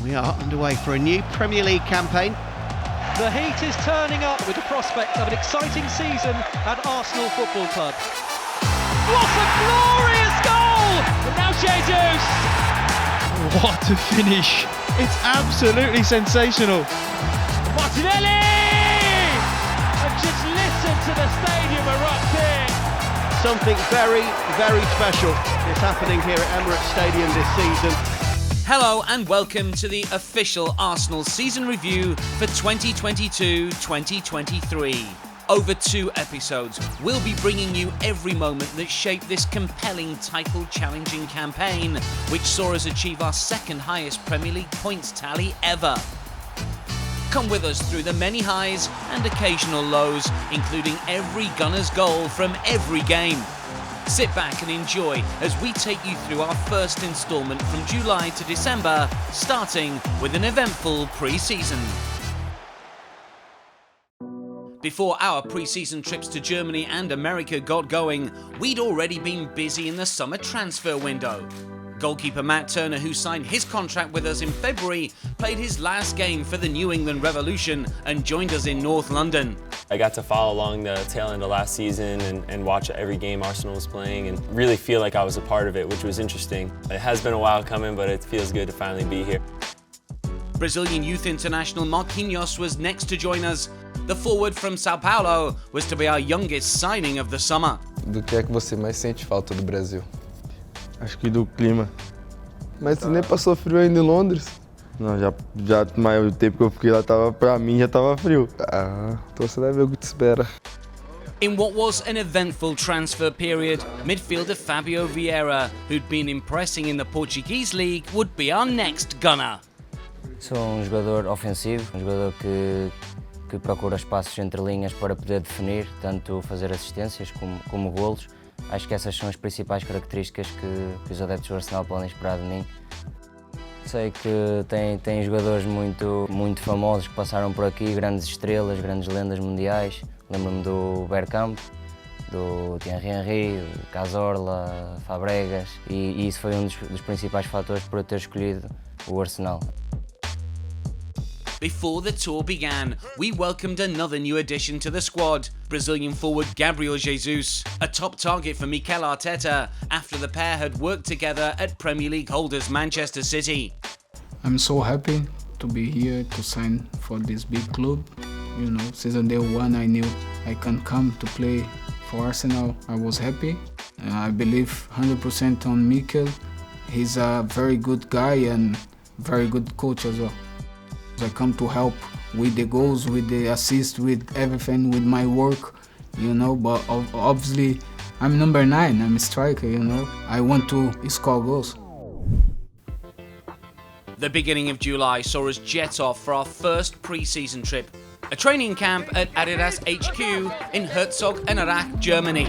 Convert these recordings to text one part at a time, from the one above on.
We are underway for a new Premier League campaign. The heat is turning up with the prospect of an exciting season at Arsenal Football Club. What a glorious goal! And now Jesus! What a finish! It's absolutely sensational. Martinelli! And just listen to the stadium erupt here. Something very, very special is happening here at Emirates Stadium this season. Hello and welcome to the official Arsenal season review for 2022-2023. Over 2 episodes, we'll be bringing you every moment that shaped this compelling title-challenging campaign, which saw us achieve our second highest Premier League points tally ever. Come with us through the many highs and occasional lows, including every Gunners' goal from every game. Sit back and enjoy as we take you through our first instalment from July to December, starting with an eventful pre-season. Before our pre-season trips to Germany and America got going, we'd already been busy in the summer transfer window. Goalkeeper Matt Turner, who signed his contract with us in February, played his last game for the New England Revolution and joined us in North London. I got to follow along the tail end of last season and watch every game Arsenal was playing and really feel like I was a part of it, which was interesting. It has been a while coming, but it feels good to finally be here. Brazilian youth international Marquinhos was next to join us. The forward from Sao Paulo was to be our youngest signing of the summer. Do que é que você mais sente falta do Brasil? Acho que do clima. Mas você nem passou frio ainda em Londres? Não, já o tempo que eu fiquei lá pra mim já tava frio. Então você vai ver o que te espera. In what was an eventful transfer period, midfielder Fabio Vieira, who'd been impressing in the Portuguese league, would be our next gunner. Sou jogador ofensivo, jogador que procura espaços entre linhas para poder definir, tanto fazer assistências como golos. Acho que essas são as principais características que os adeptos do Arsenal podem esperar de mim. Sei que tem jogadores muito famosos que passaram por aqui, grandes estrelas, grandes lendas mundiais. Lembro-me do Bergkamp, do Thierry Henry, Cazorla, Fabregas, e isso foi um dos principais fatores por eu ter escolhido o Arsenal. Before the tour began, we welcomed another new addition to the squad, Brazilian forward Gabriel Jesus, a top target for Mikel Arteta after the pair had worked together at Premier League holders Manchester City. I'm so happy to be here to sign for this big club. You know, season day 1 I knew I can come to play for Arsenal. I was happy. I believe 100% on Mikel. He's a very good guy and very good coach as well. I come to help with the goals, with the assists, with everything, with my work, you know, but obviously I'm number 9, I'm a striker, you know. I want to score goals. The beginning of July saw us jet off for our first pre-season trip, a training camp at Adidas HQ in Herzogenaurach, Germany.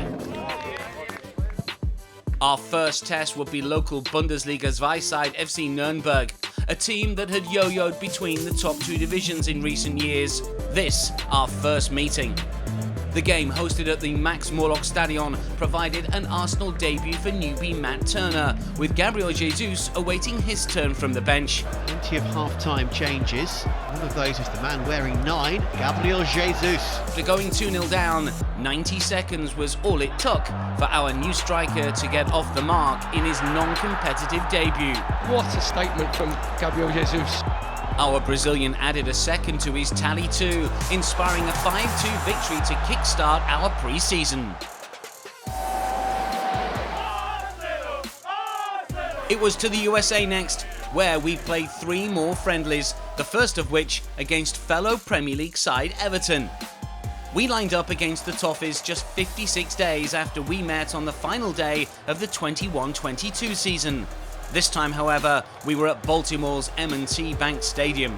Our first test would be local Bundesliga Zweiside FC Nürnberg, a team that had yo-yoed between the top 2 divisions in recent years. This, our first meeting. The game, hosted at the Max Morlock Stadion, provided an Arsenal debut for newbie Matt Turner, with Gabriel Jesus awaiting his turn from the bench. Plenty of half-time changes. One of those is the man wearing 9, Gabriel Jesus. After going 2-0 down, 90 seconds was all it took for our new striker to get off the mark in his non-competitive debut. What a statement from Gabriel Jesus. Our Brazilian added a second to his tally too, inspiring a 5-2 victory to kickstart our pre-season. It was to the USA next, where we played 3 more friendlies, the first of which against fellow Premier League side Everton. We lined up against the Toffees just 56 days after we met on the final day of the 21-22 season. This time, however, we were at Baltimore's M&T Bank Stadium.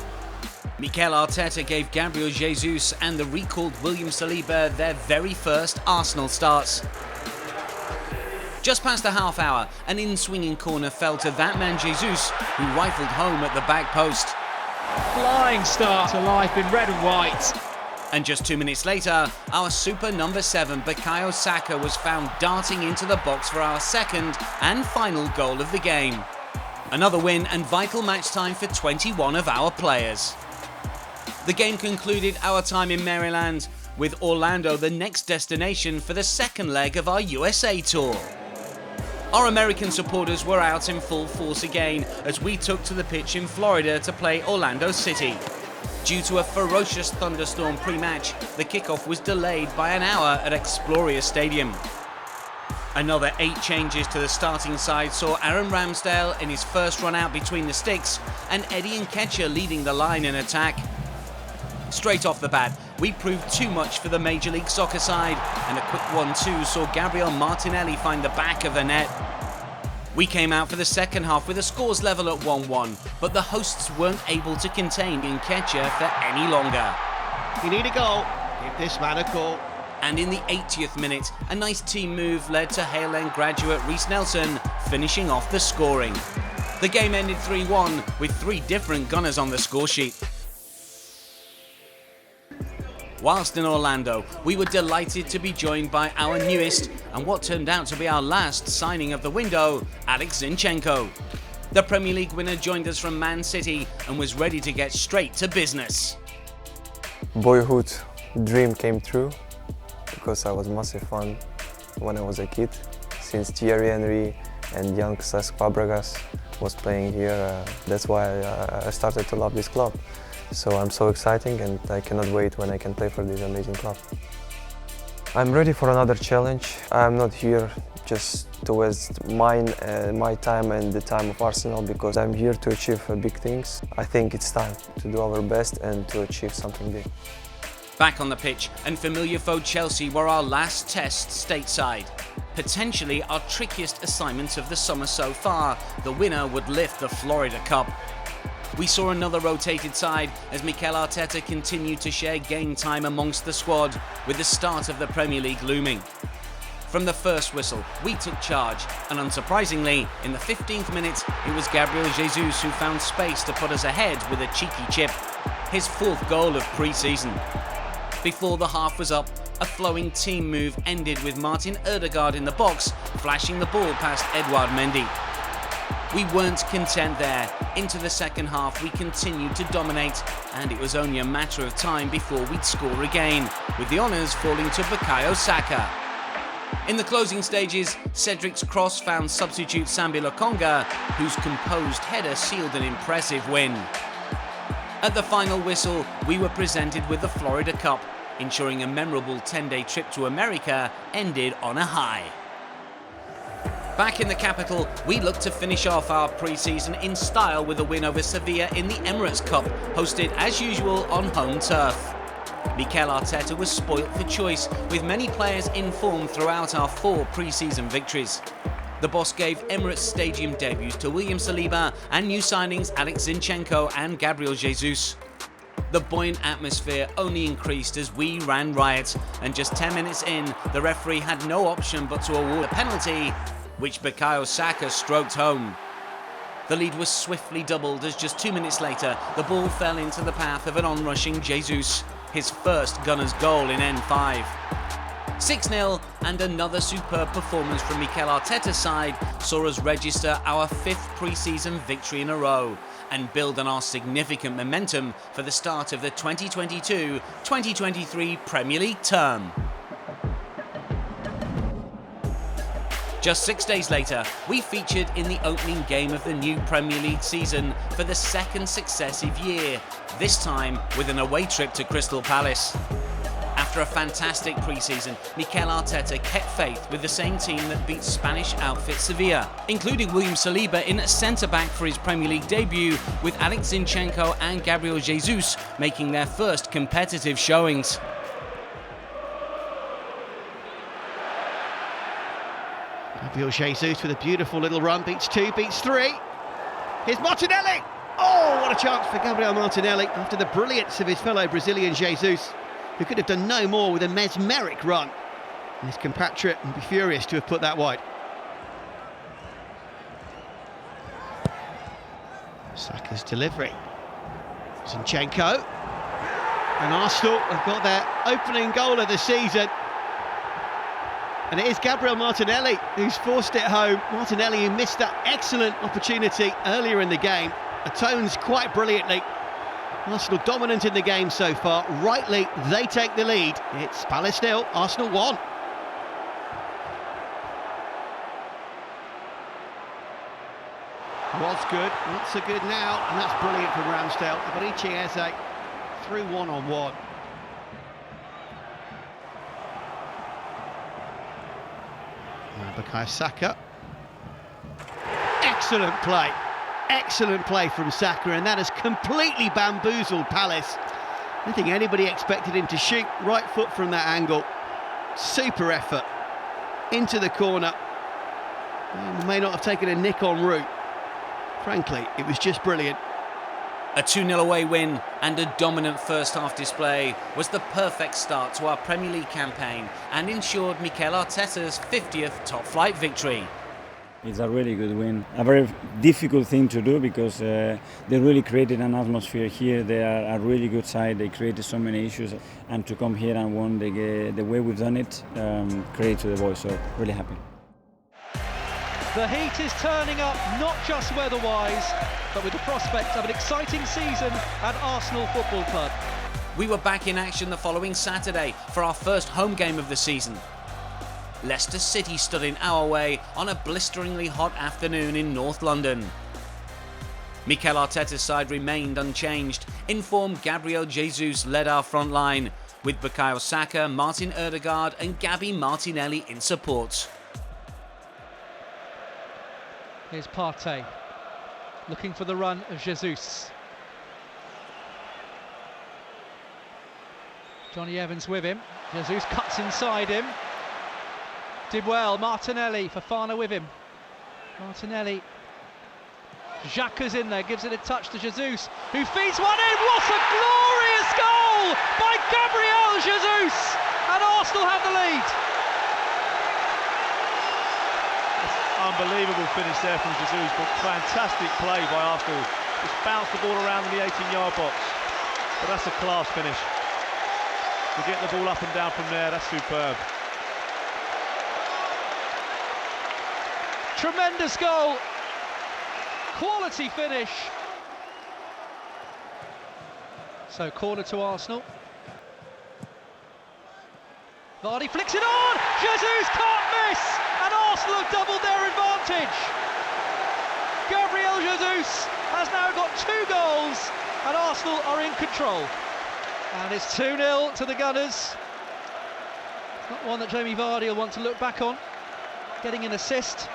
Mikel Arteta gave Gabriel Jesus and the recalled William Saliba their very first Arsenal starts. Just past the half hour, an in-swinging corner fell to that man Jesus, who rifled home at the back post. Flying start to life in red and white. And just 2 minutes later, our super number 7 Bukayo Saka was found darting into the box for our second and final goal of the game. Another win and vital match time for 21 of our players. The game concluded our time in Maryland, with Orlando the next destination for the second leg of our USA tour. Our American supporters were out in full force again as we took to the pitch in Florida to play Orlando City. Due to a ferocious thunderstorm pre-match, the kickoff was delayed by an hour at Exploria Stadium. Another 8 changes to the starting side saw Aaron Ramsdale in his first run out between the sticks and Eddie Nketiah leading the line in attack. Straight off the bat, we proved too much for the Major League Soccer side, and a quick 1-2 saw Gabriel Martinelli find the back of the net. We came out for the second half with a scores level at 1-1, but the hosts weren't able to contain Nketiah for any longer. You need a goal, give this man a call. And in the 80th minute, a nice team move led to Hale End graduate Reiss Nelson finishing off the scoring. The game ended 3-1 with 3 different gunners on the score sheet. Whilst in Orlando, we were delighted to be joined by our newest and what turned out to be our last signing of the window, Alex Zinchenko. The Premier League winner joined us from Man City and was ready to get straight to business. Boyhood dream came true because I was massive fan when I was a kid. Since Thierry Henry and young Cesc Fabregas was playing here, that's why I started to love this club. So I'm so exciting and I cannot wait when I can play for this amazing club. I'm ready for another challenge. I'm not here just to waste my time and the time of Arsenal because I'm here to achieve big things. I think it's time to do our best and to achieve something big. Back on the pitch and familiar foe Chelsea were our last test stateside. Potentially our trickiest assignment of the summer so far, the winner would lift the Florida Cup. We saw another rotated side as Mikel Arteta continued to share game time amongst the squad, with the start of the Premier League looming. From the first whistle, we took charge, and unsurprisingly, in the 15th minute, it was Gabriel Jesus who found space to put us ahead with a cheeky chip, his 4th goal of pre-season. Before the half was up, a flowing team move ended with Martin Odegaard in the box, flashing the ball past Edouard Mendy. We weren't content there. Into the second half, we continued to dominate, and it was only a matter of time before we'd score again, with the honours falling to Bukayo Saka. In the closing stages, Cedric's cross found substitute Sambi Lokonga, whose composed header sealed an impressive win. At the final whistle, we were presented with the Florida Cup, ensuring a memorable 10-day trip to America ended on a high. Back in the capital, we look to finish off our pre-season in style with a win over Sevilla in the Emirates Cup, hosted as usual on home turf. Mikel Arteta was spoilt for choice, with many players in form throughout our 4 pre-season victories. The boss gave Emirates Stadium debuts to William Saliba and new signings Alex Zinchenko and Gabriel Jesus. The buoyant atmosphere only increased as we ran riot, and just 10 minutes in, the referee had no option but to award a penalty, which Bukayo Saka stroked home. The lead was swiftly doubled as just 2 minutes later, the ball fell into the path of an onrushing Jesus, his first Gunners goal in N5. 6-0 and another superb performance from Mikel Arteta's side saw us register our 5th pre-season victory in a row and build on our significant momentum for the start of the 2022-2023 Premier League term. Just 6 days later, we featured in the opening game of the new Premier League season for the 2nd successive year, this time with an away trip to Crystal Palace. After a fantastic pre-season, Mikel Arteta kept faith with the same team that beat Spanish outfit Sevilla, including William Saliba in centre-back for his Premier League debut, with Alex Zinchenko and Gabriel Jesus making their first competitive showings. Gabriel Jesus with a beautiful little run, beats 2, beats 3. Here's Martinelli! Oh, what a chance for Gabriel Martinelli after the brilliance of his fellow Brazilian Jesus, who could have done no more with a mesmeric run. And his compatriot would be furious to have put that wide. Saka's delivery. Zinchenko. And Arsenal have got their opening goal of the season. And it is Gabriel Martinelli who's forced it home. Martinelli, who missed that excellent opportunity earlier in the game, atones quite brilliantly. Arsenal dominant in the game so far. Rightly, they take the lead. It's Palace 0, Arsenal 1. Was good, not so good now, and that's brilliant from Ramsdale. Gabriel Eze through one-on-one. Bukayo Saka. Excellent play from Saka, and that has completely bamboozled Palace. I don't think anybody expected him to shoot right foot from that angle. Super effort into the corner. He may not have taken a nick en route. Frankly, it was just brilliant. A 2-0 away win and a dominant first half display was the perfect start to our Premier League campaign and ensured Mikel Arteta's 50th top-flight victory. It's a really good win. A very difficult thing to do because they really created an atmosphere here. They are a really good side. They created so many issues, and to come here and win the way we've done it, credit to the boys. So really happy. The heat is turning up, not just weather-wise, but with the prospect of an exciting season at Arsenal Football Club. We were back in action the following Saturday for our first home game of the season. Leicester City stood in our way on a blisteringly hot afternoon in North London. Mikel Arteta's side remained unchanged. Informed Gabriel Jesus led our front line, with Bukayo Saka, Martin Odegaard and Gabi Martinelli in support. Here's Partey, looking for the run of Jesus. Johnny Evans with him. Jesus cuts inside him. Did well. Martinelli, Fofana with him. Martinelli. Xhaka's in there, gives it a touch to Jesus, who feeds one in. What a glorious goal by Gabriel Jesus! And Arsenal have the lead. Unbelievable finish there from Jesus, but fantastic play by Arsenal. Just bounced the ball around in the 18-yard box. But that's a class finish. To get the ball up and down from there, that's superb. Tremendous goal. Quality finish. So corner to Arsenal. Vardy flicks it on. Jesus can't miss. And Arsenal have doubled their advantage. Gabriel Jesus has now got 2 goals and Arsenal are in control. And it's 2-0 to the Gunners. It's not one that Jamie Vardy will want to look back on. Getting an assist.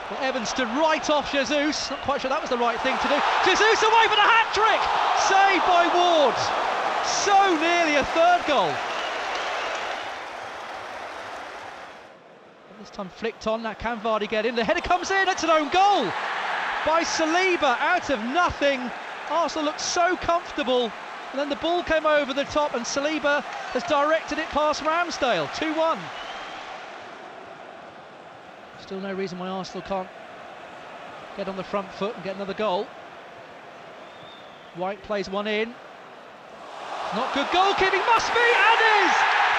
Well, Evans stood right off Jesus. Not quite sure that was the right thing to do. Jesus away for the hat-trick! Saved by Ward. So nearly a 3rd goal. This time flicked on. Now can Vardy get in? The header comes in. It's an own goal by Saliba out of nothing. Arsenal looked so comfortable. And then the ball came over the top and Saliba has directed it past Ramsdale. 2-1. Still no reason why Arsenal can't get on the front foot and get another goal. Wright plays one in. Not good goalkeeping, must be, and is!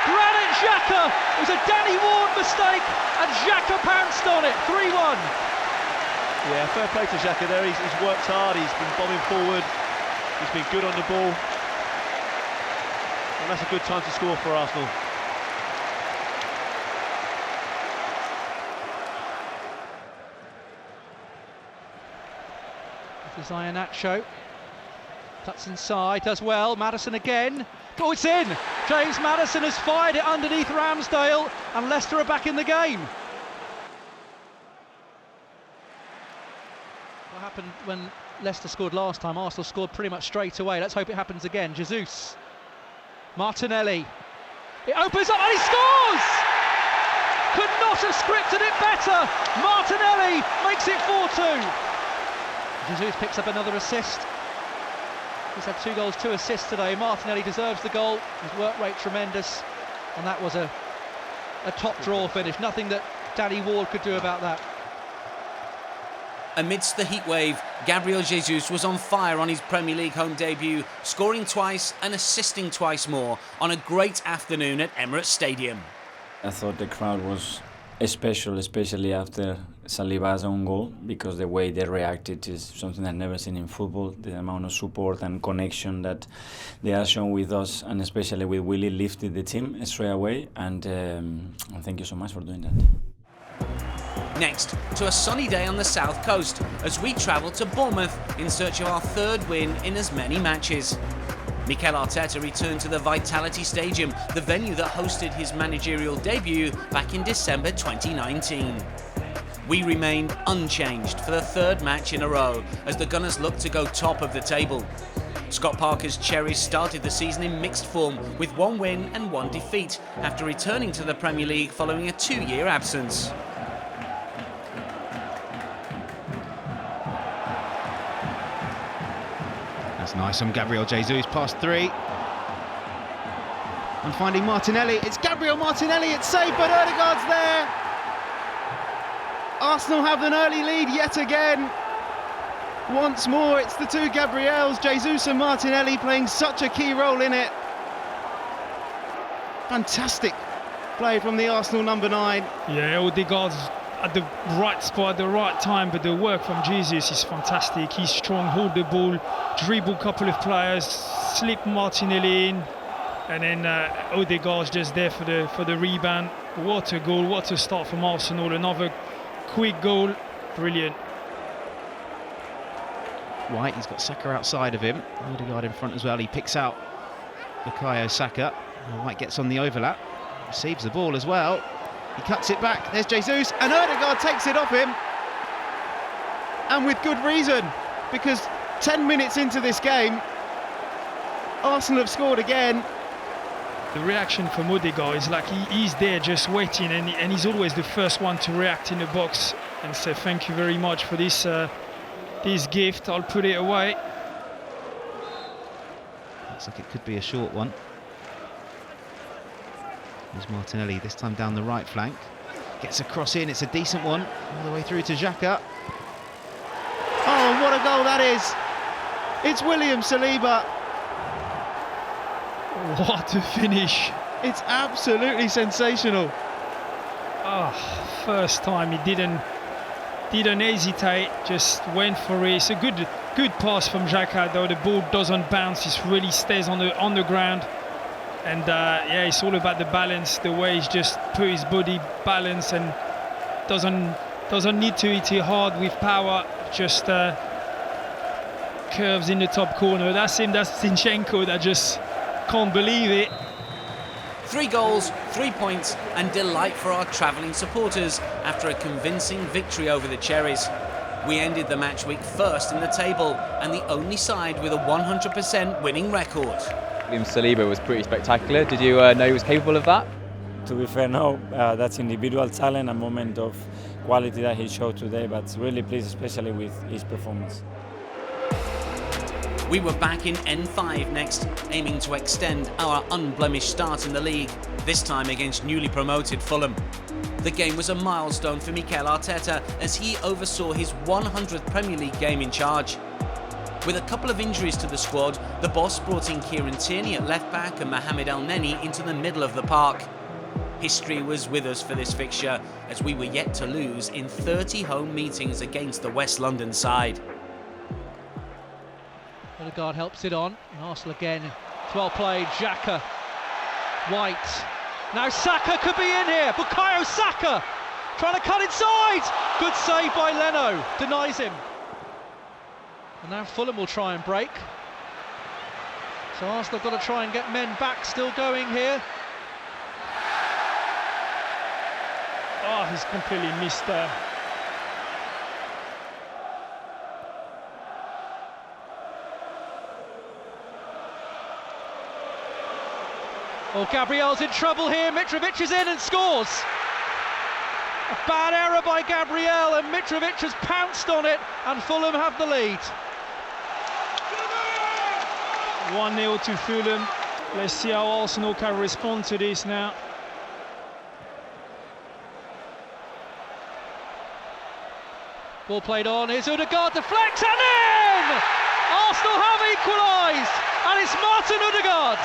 Granit Xhaka! It was a Danny Ward mistake, and Xhaka pounced on it, 3-1. Yeah, fair play to Xhaka there, he's worked hard, he's been bombing forward, he's been good on the ball. And that's a good time to score for Arsenal. Iheanacho cuts inside, does well. Maddison again. Oh, it's in! James Maddison has fired it underneath Ramsdale, and Leicester are back in the game. What happened when Leicester scored last time? Arsenal scored pretty much straight away. Let's hope it happens again. Jesus. Martinelli. It opens up and he scores! Could not have scripted it better. Martinelli makes it 4-2. Jesus picks up another assist. He's had 2 goals, 2 assists today. Martinelli deserves the goal. His work rate tremendous, and that was a top draw finish. Nothing that Danny Ward could do about that. Amidst the heatwave, Gabriel Jesus was on fire on his Premier League home debut, scoring twice and assisting twice more on a great afternoon at Emirates Stadium. I thought the crowd was special, especially after Saliba's own goal, because the way they reacted is something I've never seen in football. The amount of support and connection that they are shown with us, and especially with Willie, lifted the team straight away, and thank you so much for doing that. Next, to a sunny day on the south coast as we travel to Bournemouth in search of our third win in as many matches. Mikel Arteta returned to the Vitality Stadium, the venue that hosted his managerial debut back in December 2019. We remained unchanged for the third match in a row as the Gunners look to go top of the table. Scott Parker's Cherries started the season in mixed form with 1 win and 1 defeat after returning to the Premier League following a 2-year absence. That's nice from Gabriel Jesus, past 3. And finding Martinelli, it's Gabriel Martinelli, it's saved, but Odegaard's there. Arsenal have an early lead yet again. Once more, it's the two Gabriels, Jesus and Martinelli, playing such a key role in it. Fantastic play from the Arsenal number 9. Yeah, Odegaard's at the right spot at the right time, but the work from Jesus is fantastic. He's strong, hold the ball, dribble a couple of players, slip Martinelli in, and then Odegaard's just there for the rebound. What a goal, what a start from Arsenal. Another quick goal, brilliant. Wright, he's got Saka outside of him. Odegaard in front as well. He picks out Bukayo Saka. Wright gets on the overlap, receives the ball as well. He cuts it back, there's Jesus, and Odegaard takes it off him. And with good reason, because 10 minutes into this game, Arsenal have scored again. The reaction from Odegaard is like he's there just waiting, and he's always the first one to react in the box and say thank you very much for this gift, I'll put it away. Looks like it could be a short one. There's Martinelli, this time down the right flank. Gets a cross in, it's a decent one. All the way through to Xhaka. Oh, what a goal that is! It's William Saliba. What a finish! It's absolutely sensational. First time he didn't hesitate, just went for it. It's a good pass from Xhaka, though the ball doesn't bounce, it really stays on the ground. And yeah, it's all about the balance, the way he's just put his body balance and doesn't need to hit it hard with power, just curves in the top corner. That's him, that's Zinchenko, that just can't believe it. 3 goals, 3 points and delight for our travelling supporters after a convincing victory over the Cherries. We ended the match week first in the table and the only side with a 100% winning record. William Saliba was pretty spectacular. Did you know he was capable of that? To be fair, no. That's individual talent, a moment of quality that he showed today, but really pleased especially with his performance. We were back in N5 next, aiming to extend our unblemished start in the league, this time against newly promoted Fulham. The game was a milestone for Mikel Arteta as he oversaw his 100th Premier League game in charge. With a couple of injuries to the squad, the boss brought in Kieran Tierney at left-back and Mohamed El Neni into the middle of the park. History was with us for this fixture, as we were yet to lose in 30 home meetings against the West London side. Odegaard helps it on, and Arsenal again. It's well played, Xhaka. White. Now Saka could be in here. Bukayo Saka trying to cut inside. Good save by Leno, denies him. And now Fulham will try and break. So Arsenal have got to try and get men back, still going here. Oh, he's completely missed there. Oh, Gabriel's in trouble here. Mitrovic is in and scores. A bad error by Gabriel, and Mitrovic has pounced on it, and Fulham have the lead. 1-0 to Fulham. Let's see how Arsenal can respond to this now. Ball played on, here's Odegaard, deflects and in! Arsenal have equalised, and it's Martin Odegaard.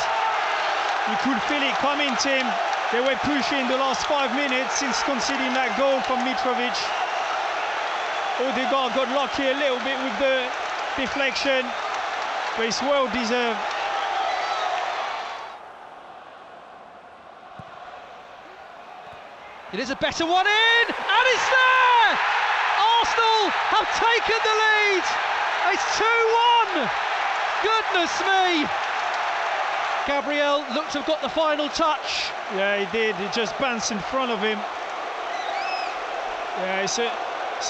You could feel it coming, Tim. They were pushing the last 5 minutes since conceding that goal from Mitrovic. Odegaard got lucky a little bit with the deflection, but it's well deserved. It is a better one in, and it's there! Arsenal have taken the lead! It's 2-1! Goodness me! Gabriel looked to have got the final touch. Yeah, he did. He just bounced in front of him. Yeah, it's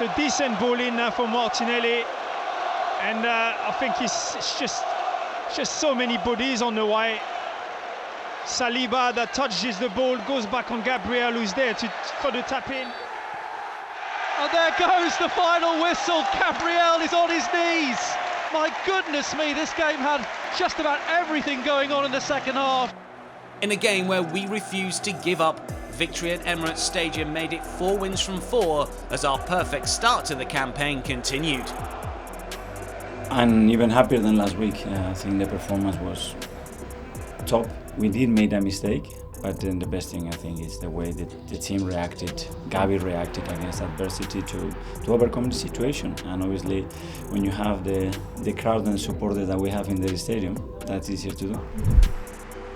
a decent ball in now for Martinelli, and I think it's just so many bodies on the way. Saliba that touches the ball goes back on Gabriel, who's there for the tap in. And there goes the final whistle. Gabriel is on his knees. My goodness me, this game had just about everything going on in the second half. In a game where we refused to give up, victory at Emirates Stadium made it 4 wins from 4 as our perfect start to the campaign continued. I'm even happier than last week. I think the performance was top. We did make a mistake, but then the best thing I think is the way that the team reacted, Gabi reacted against adversity to overcome the situation. And obviously, when you have the crowd and supporters that we have in the stadium, that's easier to do.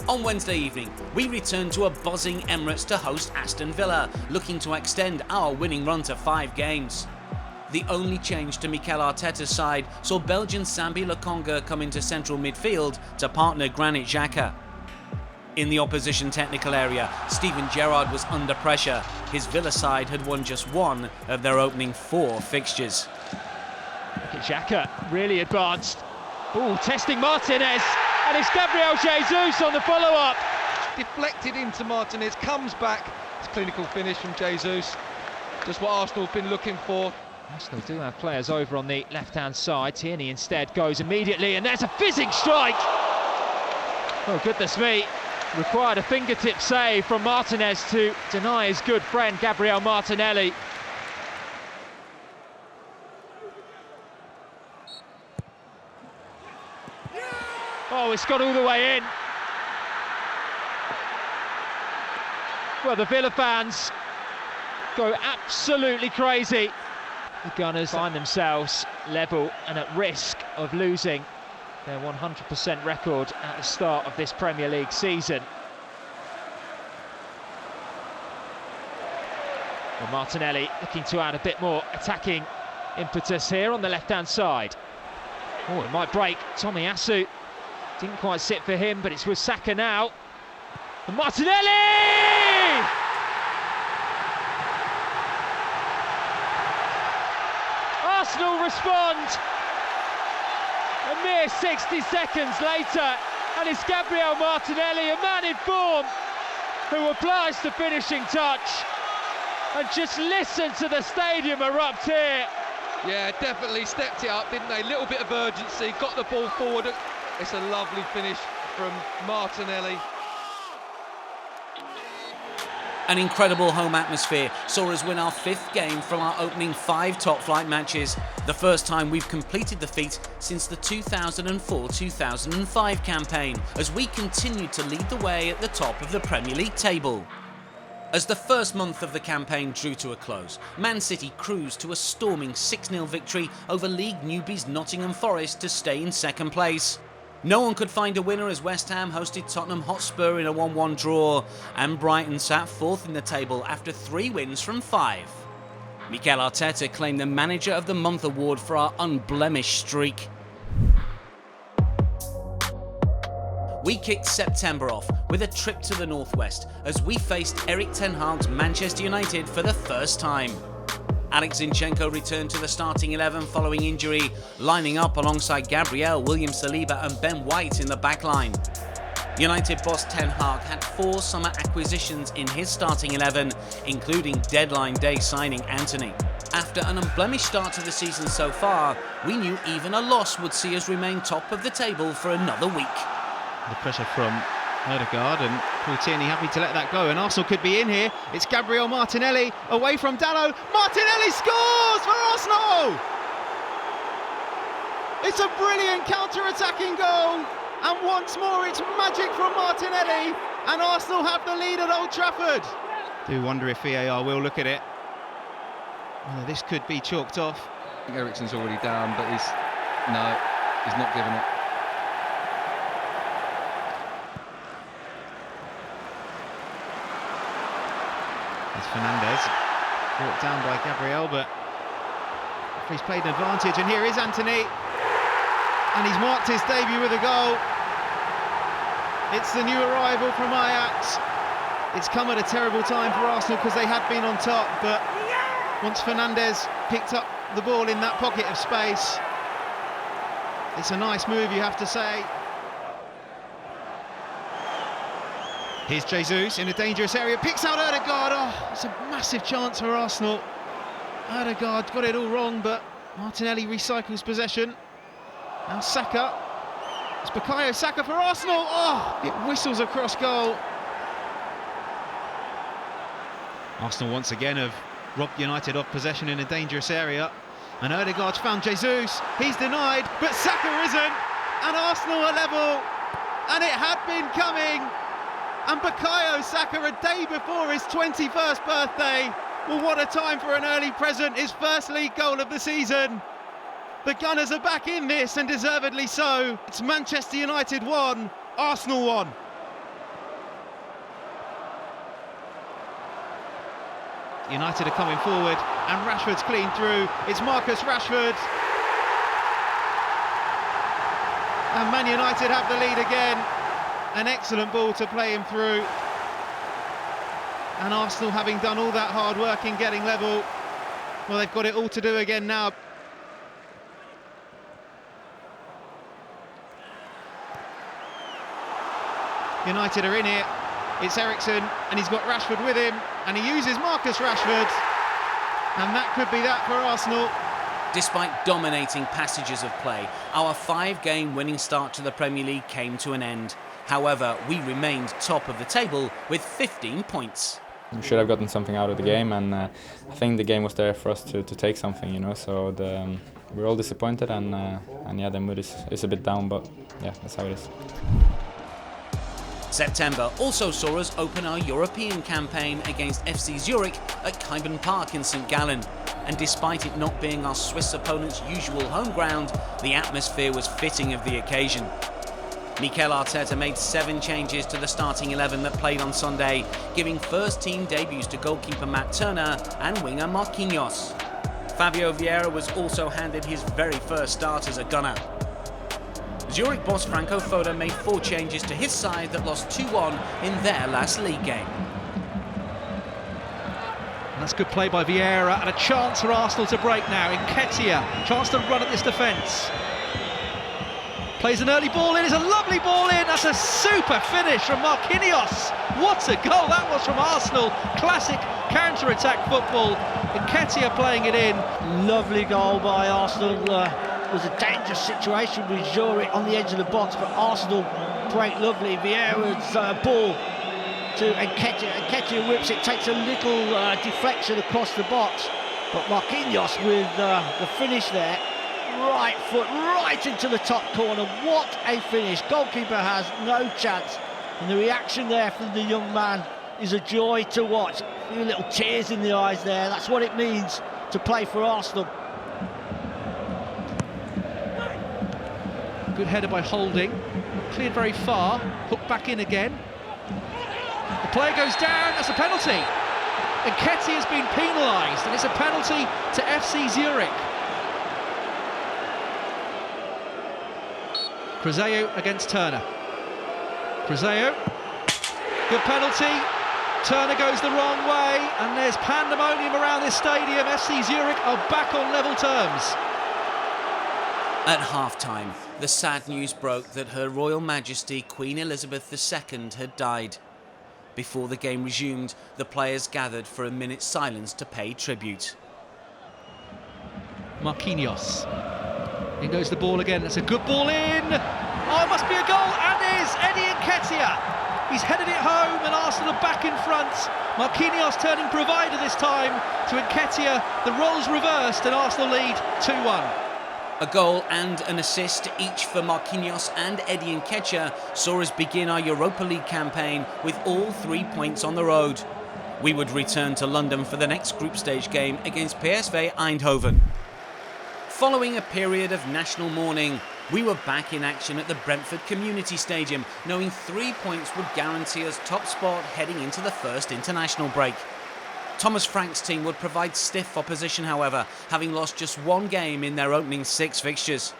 On Wednesday evening, we returned to a buzzing Emirates to host Aston Villa, looking to extend our winning run to 5 games. The only change to Mikel Arteta's side saw Belgian Sambi Lokonga come into central midfield to partner Granit Xhaka. In the opposition technical area, Steven Gerrard was under pressure. His Villa side had won just 1 of their opening 4 fixtures. Look at Xhaka, really advanced. Ball testing Martinez, and it's Gabriel Jesus on the follow-up. Deflected into Martinez, comes back. It's a clinical finish from Jesus. Just what Arsenal have been looking for. Arsenal do have players over on the left-hand side. Tierney instead goes immediately, and there's a fizzing strike. Oh, goodness me. Required a fingertip save from Martinez to deny his good friend Gabriel Martinelli. Oh, it's got all the way in. Well, the Villa fans go absolutely crazy. The Gunners find themselves level and at risk of losing their 100% record at the start of this Premier League season. Well, Martinelli looking to add a bit more attacking impetus here on the left-hand side. Oh, it might break. Tomiyasu didn't quite sit for him, but it's with Saka now. And Martinelli! Arsenal respond. A mere 60 seconds later, and it's Gabriel Martinelli, a man in form, who applies the finishing touch. And just listen to the stadium erupt here. Yeah, definitely stepped it up, didn't they? Little bit of urgency, got the ball forward. It's a lovely finish from Martinelli. An incredible home atmosphere saw us win our 5th game from our opening 5 top-flight matches, the first time we've completed the feat since the 2004-2005 campaign, as we continued to lead the way at the top of the Premier League table. As the first month of the campaign drew to a close, Man City cruised to a storming 6-0 victory over league newbies Nottingham Forest to stay in second place. No one could find a winner as West Ham hosted Tottenham Hotspur in a 1-1 draw, and Brighton sat 4th in the table after 3 wins from 5. Mikel Arteta claimed the Manager of the Month award for our unblemished streak. We kicked September off with a trip to the northwest as we faced Erik ten Hag's Manchester United for the first time. Alex Zinchenko returned to the starting 11 following injury, lining up alongside Gabriel, William Saliba and Ben White in the backline. United boss Ten Hag had 4 summer acquisitions in his starting 11, including deadline day signing Antony. After an unblemished start to the season so far, we knew even a loss would see us remain top of the table for another week. The pressure from Odegaard, and Careful, Tierney, happy to let that go, and Arsenal could be in here. It's Gabriel Martinelli, away from Dalot. Martinelli scores for Arsenal! It's a brilliant counter-attacking goal, and once more it's magic from Martinelli, and Arsenal have the lead at Old Trafford. Do wonder if VAR will look at it. Well, this could be chalked off. I think Eriksen's already down, but he's not giving it. It's Fernandez, brought down by Gabriel, but he's played an advantage, and here is Antony, and he's marked his debut with a goal. It's the new arrival from Ajax. It's come at a terrible time for Arsenal because they had been on top, but once Fernandez picked up the ball in that pocket of space, it's a nice move, you have to say. Here's Jesus in a dangerous area, picks out Odegaard. Oh, it's a massive chance for Arsenal. Odegaard got it all wrong, but Martinelli recycles possession. Now Saka. It's Bukayo Saka for Arsenal. Oh, it whistles across goal. Arsenal once again have robbed United of possession in a dangerous area. And Odegaard's found Jesus. He's denied, but Saka isn't. And Arsenal are level. And it had been coming. And Bukayo Saka, a day before his 21st birthday. Well, what a time for an early present, his first league goal of the season. The Gunners are back in this, and deservedly so. It's Manchester United 1, Arsenal 1. United are coming forward, and Rashford's clean through. It's Marcus Rashford. And Man United have the lead again. An excellent ball to play him through. And Arsenal, having done all that hard work in getting level, well, they've got it all to do again now. United are in it. It's Eriksen, and he's got Rashford with him, and he uses Marcus Rashford, and that could be that for Arsenal. Despite dominating passages of play, our 5-game winning start to the Premier League came to an end. However, we remained top of the table with 15 points. We should have gotten something out of the game, and I think the game was there for us to take something, you know. So we're all disappointed, and yeah, the mood is a bit down, but yeah, that's how it is. September also saw us open our European campaign against FC Zurich at Keiben Park in St Gallen. And despite it not being our Swiss opponent's usual home ground, the atmosphere was fitting of the occasion. Mikel Arteta made 7 changes to the starting 11 that played on Sunday, giving first-team debuts to goalkeeper Matt Turner and winger Marquinhos. Fabio Vieira was also handed his very first start as a gunner. Zurich boss Franco Foda made 4 changes to his side that lost 2-1 in their last league game. And that's good play by Vieira, and a chance for Arsenal to break now. Nketiah, chance to run at this defence. Plays an early ball in, it's a lovely ball in, that's a super finish from Marquinhos. What a goal that was from Arsenal. Classic counter-attack football. Nketiah playing it in. Lovely goal by Arsenal. It was a dangerous situation with Zurich on the edge of the box, but Arsenal break lovely. Vieira's ball to Nketiah. Nketiah whips it, takes a little deflection across the box, but Marquinhos with the finish there. Right foot right into the top corner. What a finish. Goalkeeper has no chance, and the reaction there from the young man is a joy to watch. A few little tears in the eyes there. That's what it means to play for Arsenal. Good header by Holding, cleared very far, hooked back in again. The player goes down, that's a penalty. Nketiah has been penalised, and it's a penalty to FC Zurich. Cruzeiro against Turner. Cruzeiro, good penalty. Turner goes the wrong way, and there's pandemonium around this stadium. FC Zurich are back on level terms. At half-time, the sad news broke that Her Royal Majesty Queen Elizabeth II had died. Before the game resumed, the players gathered for a minute's silence to pay tribute. Marquinhos. In goes the ball again, that's a good ball in! Oh, it must be a goal, and is Eddie Nketiah! He's headed it home, and Arsenal are back in front. Marquinhos turning provider this time to Nketiah. The roles reversed, and Arsenal lead 2-1. A goal and an assist, each for Marquinhos and Eddie Nketiah, saw us begin our Europa League campaign with all 3 points on the road. We would return to London for the next group stage game against PSV Eindhoven. Following a period of national mourning, we were back in action at the Brentford Community Stadium, knowing 3 points would guarantee us top spot heading into the first international break. Thomas Frank's team would provide stiff opposition, however, having lost just one game in their opening 6 fixtures.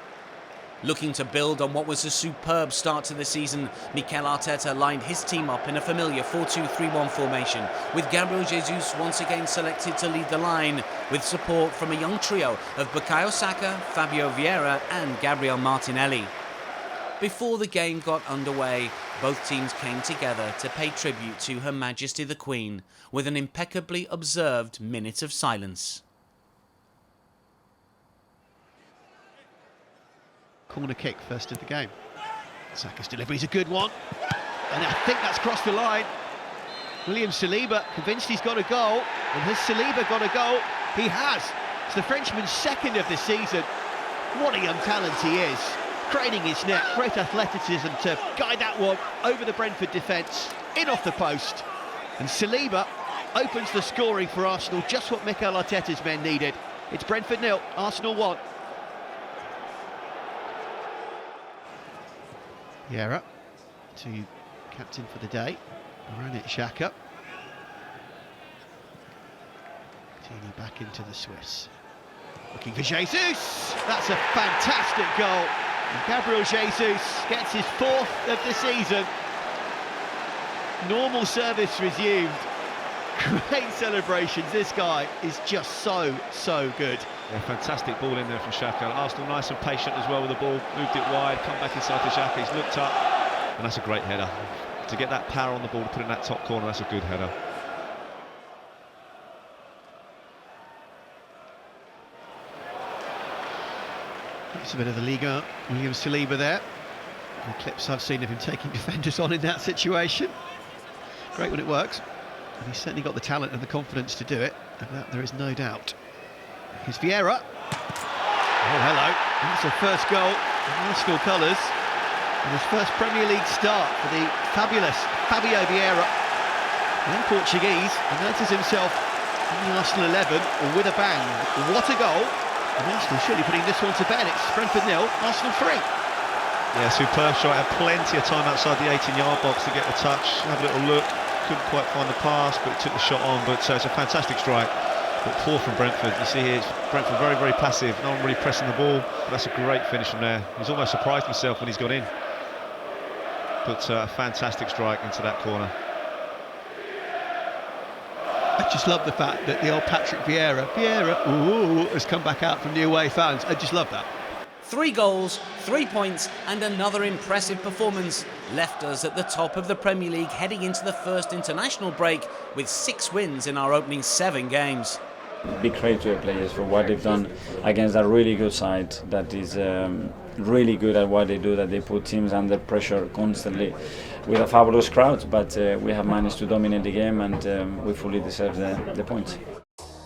Looking to build on what was a superb start to the season, Mikel Arteta lined his team up in a familiar 4-2-3-1 formation, with Gabriel Jesus once again selected to lead the line, with support from a young trio of Bukayo Saka, Fabio Vieira and Gabriel Martinelli. Before the game got underway, both teams came together to pay tribute to Her Majesty the Queen with an impeccably observed minute of silence. Corner kick first of the game. Saka's delivery is a good one, and I think that's crossed the line. William Saliba convinced he's got a goal, and has Saliba got a goal? He has. It's the Frenchman's second of the season. What a young talent he is. Craning his neck, great athleticism to guide that one over the Brentford defence, in off the post. And Saliba opens the scoring for Arsenal, just what Mikel Arteta's men needed. It's Brentford 0, Arsenal 1. Vieira to captain for the day, Granit Xhaka. Tini back into the Swiss. Looking for Jesus! That's a fantastic goal. And Gabriel Jesus gets his 4th of the season. Normal service resumed. Great celebrations. This guy is just so good. Yeah, fantastic ball in there from Xhaka. Arsenal nice and patient as well with the ball. Moved it wide, come back inside to Xhaka. He's looked up, and that's a great header. To get that power on the ball to put in that top corner, that's a good header. That's a bit of the Liga. William Saliba there. The clips I've seen of him taking defenders on in that situation. Great when it works. And he's certainly got the talent and the confidence to do it, and that there is no doubt. Here's Vieira. Oh, hello. That's a first goal in Arsenal colours. And his first Premier League start for the fabulous Fabio Vieira. Young Portuguese, and enters himself in the Arsenal 11 with a bang. What a goal. And Arsenal surely putting this one to bed. It's Brentford 0, Arsenal 3. Yeah, superb shot. Had plenty of time outside the 18-yard box to get the touch, have a little look. Couldn't quite find the pass, but he took the shot on. But it's a fantastic strike. But 4 from Brentford. You see here, it's Brentford very passive. No one really pressing the ball. But that's a great finish from there. He's almost surprised himself when he's got in. But a fantastic strike into that corner. I just love the fact that the old Patrick Vieira has come back out from the away fans. I just love that. 3 goals, 3 points and another impressive performance left us at the top of the Premier League heading into the first international break with 6 wins in our opening 7 games. Big credit to the players for what they've done against a really good side that is really good at what they do, that they put teams under pressure constantly with a fabulous crowd, but we have managed to dominate the game and we fully deserve the points.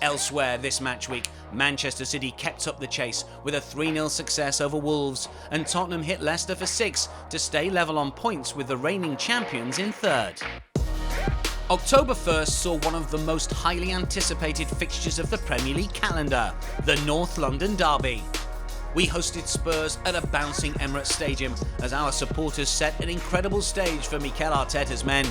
Elsewhere this match week, Manchester City kept up the chase with a 3-0 success over Wolves, and Tottenham hit Leicester for 6 to stay level on points with the reigning champions in 3rd. October 1st saw one of the most highly anticipated fixtures of the Premier League calendar, the North London Derby. We hosted Spurs at a bouncing Emirates Stadium as our supporters set an incredible stage for Mikel Arteta's men.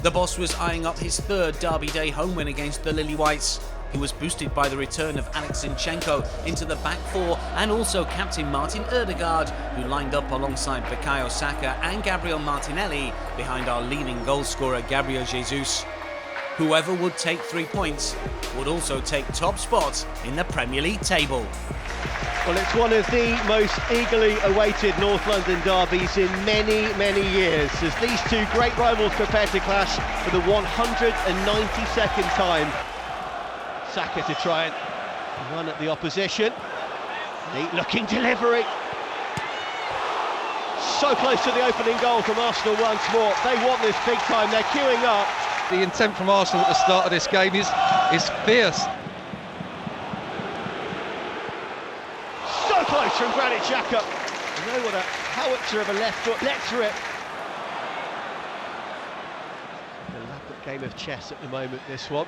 The boss was eyeing up his 3rd Derby Day home win against the Lily Whites. He was boosted by the return of Alex Zinchenko into the back 4 and also captain Martin Odegaard, who lined up alongside Bukayo Saka and Gabriel Martinelli behind our leading goalscorer Gabriel Jesus. Whoever would take 3 points would also take top spot in the Premier League table. Well, it's one of the most eagerly awaited North London derbies in many years, as these two great rivals prepare to clash for the 192nd time. Saka to try and run at the opposition. Neat looking delivery. So close to the opening goal from Arsenal once more. They want this big time, they're queuing up. The intent from Arsenal at the start of this game is fierce. So close from Granit Xhaka. You know what a howitzer of a left foot lets rip. An elaborate game of chess at the moment, this one.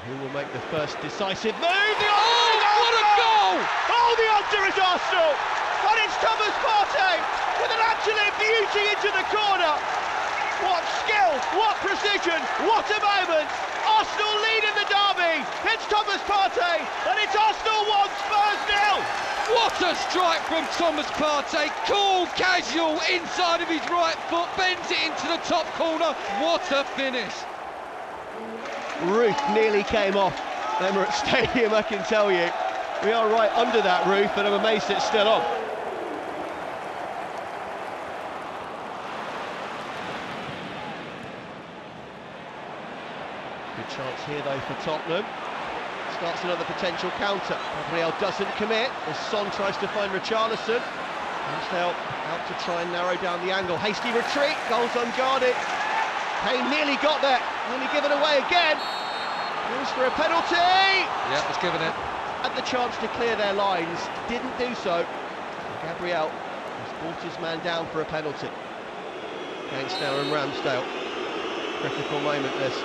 Who will make the first decisive move? What a goal! Oh, the answer is Arsenal! And it's Thomas Partey with an absolute beauty into the corner. What skill, what precision, what a moment! Arsenal lead in the derby. It's Thomas Partey, and it's Arsenal 1, Spurs 0. What a strike from Thomas Partey! Cool, casual, inside of his right foot, bends it into the top corner. What a finish! Roof nearly came off Emirates Stadium, I can tell you. We are right under that roof, and I'm amazed it's still on. Good chance here though for Tottenham. Starts another potential counter. Gabriel doesn't commit as Son tries to find Richarlison. Ramsdale out to try and narrow down the angle. Hasty retreat, goals unguarded. Kane nearly got there, nearly given away again. Goes for a penalty. Yeah, it's given it. Had the chance to clear their lines, didn't do so. Gabriel has brought his man down for a penalty. Against now and Ramsdale. Critical moment this.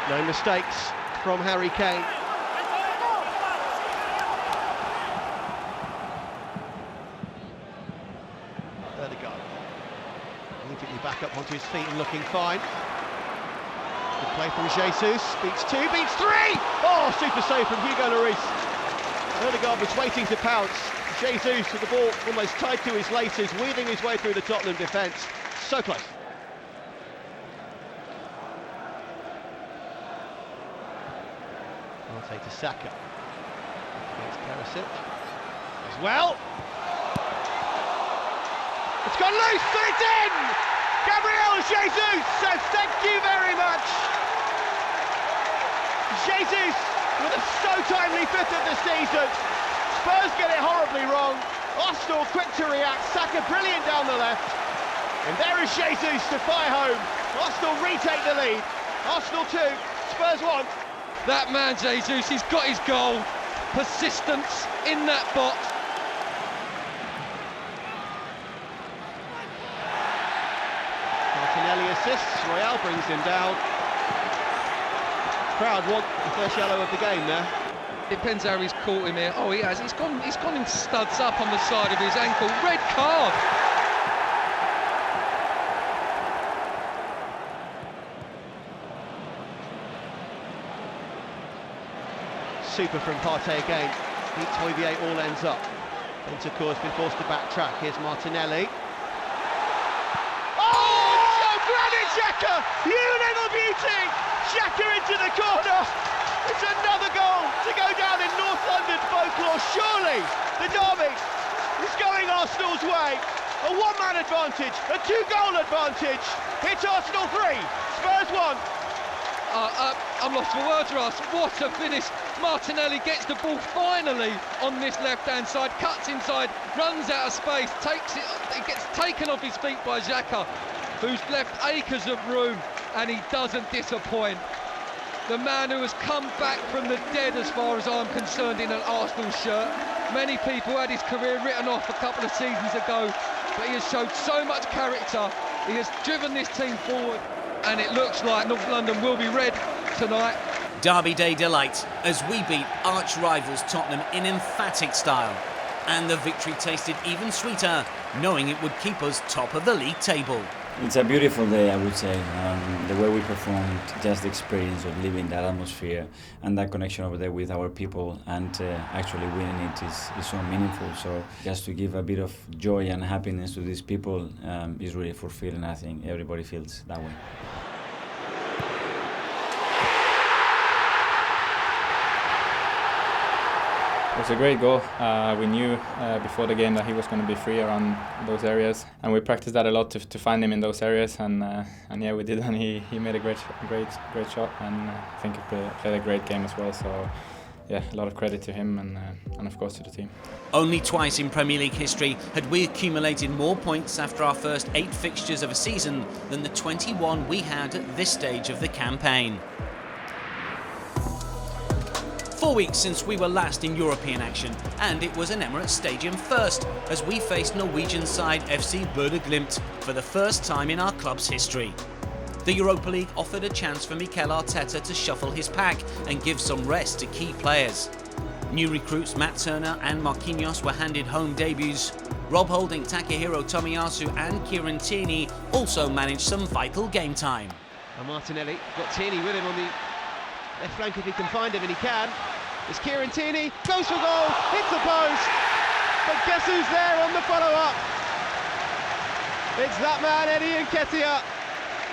No mistakes from Harry Kane. Odegaard. Immediately back up onto his feet and looking fine. Good play from Jesus. Beats 2, beats 3! Oh, super save from Hugo Lloris. Odegaard was waiting to pounce. Jesus with the ball almost tied to his laces, weaving his way through the Tottenham defence. So close. Partey to Saka. Against Perisic. As well. It's gone loose, but it's in! Gabriel Jesus says thank you very much. Jesus with a so timely fifth of the season. Spurs get it horribly wrong. Arsenal quick to react. Saka brilliant down the left. And there is Jesus to fire home. Arsenal retake the lead. Arsenal 2, Spurs 1. That man Jesus, he's got his goal. Persistence in that box. Martinelli assists, Royale brings him down. Crowd want the first yellow of the game there. Depends how he's caught him here. Oh, he has. He's gone in studs up on the side of his ankle. Red card. Super from Partey again. Beats Hoybier, all ends up. Zinchenko has been forced to backtrack. Here's Martinelli. Granit Xhaka! You little beauty! Xhaka into the corner! It's another goal to go down in North London folklore. Surely the derby is going Arsenal's way. A one-man advantage, a two-goal advantage. It's Arsenal 3, Spurs 1. I'm lost for words, Russ. What a finish. Martinelli gets the ball finally on this left-hand side, cuts inside, runs out of space, takes it, it gets taken off his feet by Xhaka, who's left acres of room, and he doesn't disappoint. The man who has come back from the dead, as far as I'm concerned, in an Arsenal shirt. Many people had his career written off a couple of seasons ago, but he has showed so much character. He has driven this team forward, and it looks like North London will be red tonight. Derby Day delight as we beat arch-rivals Tottenham in emphatic style. And the victory tasted even sweeter, knowing it would keep us top of the league table. It's a beautiful day, I would say. The way we performed, just the experience of living that atmosphere and that connection over there with our people, and actually winning it is so meaningful. So just to give a bit of joy and happiness to these people is really fulfilling. I think everybody feels that way. It was a great goal. We knew before the game that he was going to be free around those areas, and we practiced that a lot to find him in those areas. And yeah, we did, and he made a great shot, and I think he played a great game as well. So yeah, a lot of credit to him and of course to the team. Only twice in Premier League history had we accumulated more points after our first 8 fixtures of a season than the 21 we had at this stage of the campaign. 4 weeks since we were last in European action, and it was an Emirates Stadium first as we faced Norwegian side FC Bergkamp for the first time in our club's history. The Europa League offered a chance for Mikel Arteta to shuffle his pack and give some rest to key players. New recruits Matt Turner and Marquinhos were handed home debuts. Rob Holding, Takehiro Tomiyasu and Kieran Tierney also managed some vital game time. And Martinelli got Tierney with him on the left flank if he can find him, and he can. It's Kieran Tierney, goes for goal, hits the post, but guess who's there on the follow-up? It's that man, Eddie Nketiah,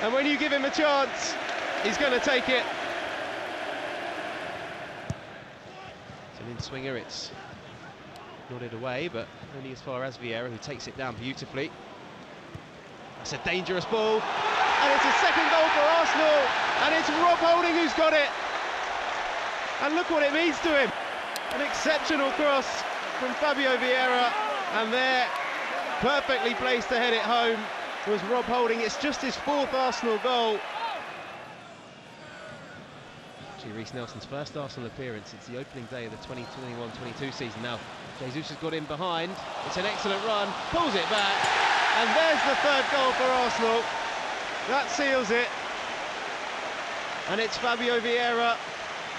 and when you give him a chance, he's going to take it. It's an in-swinger, it's nodded away, but only as far as Vieira, who takes it down beautifully. That's a dangerous ball, and it's a second goal for Arsenal, and it's Rob Holding who's got it. And look what it means to him. An exceptional cross from Fabio Vieira, and there, perfectly placed to head it home, was Rob Holding. It's just his 4th Arsenal goal. Actually, Reece Nelson's first Arsenal appearance since the opening day of the 2021-22 season. Now, Jesus has got in behind. It's an excellent run, pulls it back, and there's the 3rd goal for Arsenal. That seals it. And it's Fabio Vieira.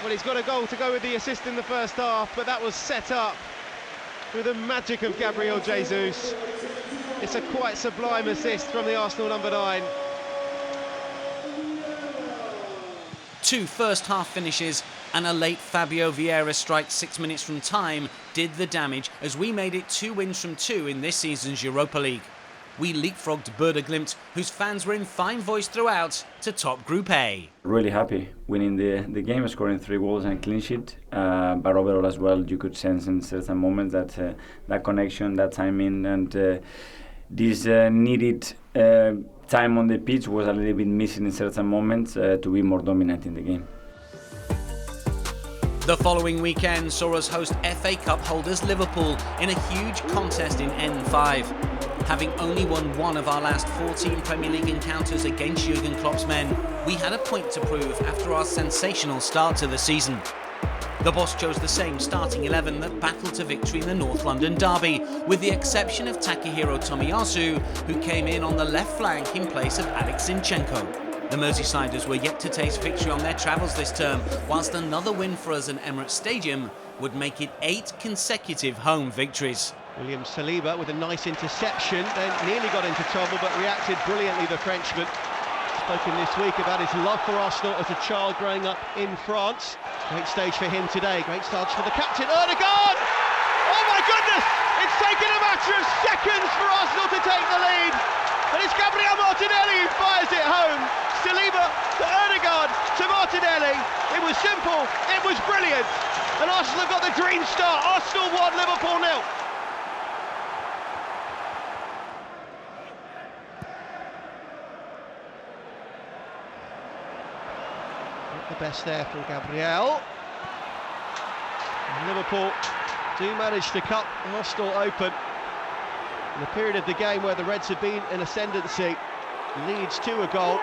Well, he's got a goal to go with the assist in the first half, but that was set up through the magic of Gabriel Jesus. It's a quite sublime assist from the Arsenal number 9. 2 first-half finishes and a late Fabio Vieira strike 6 minutes from time did the damage as we made it 2 wins from 2 in this season's Europa League. We leapfrogged Bergkamp, whose fans were in fine voice throughout, to top Group A. Really happy winning the game, scoring 3 goals and a clean sheet. But overall as well, you could sense in certain moments that that connection, that timing, and this needed time on the pitch was a little bit missing in certain moments to be more dominant in the game. The following weekend saw us host FA Cup holders Liverpool in a huge contest in N5. Having only won 1 of our last 14 Premier League encounters against Jurgen Klopp's men, we had a point to prove after our sensational start to the season. The boss chose the same starting 11 that battled to victory in the North London derby, with the exception of Takehiro Tomiyasu, who came in on the left flank in place of Alex Zinchenko. The Merseysiders were yet to taste victory on their travels this term, whilst another win for us at Emirates Stadium would make it 8 consecutive home victories. William Saliba with a nice interception, then nearly got into trouble but reacted brilliantly, the Frenchman. Spoken this week about his love for Arsenal as a child growing up in France. Great stage for him today, great start for the captain, Odegaard! Oh my goodness! It's taken a matter of seconds for Arsenal to take the lead, and it's Gabriel Martinelli who fires it home. Saliba to Odegaard to Martinelli. It was simple, it was brilliant, and Arsenal have got the green start. Arsenal 1, Liverpool 0. The best there for Gabriel. And Liverpool do manage to cut Arsenal open in the period of the game where the Reds have been in ascendancy. Leads to a goal.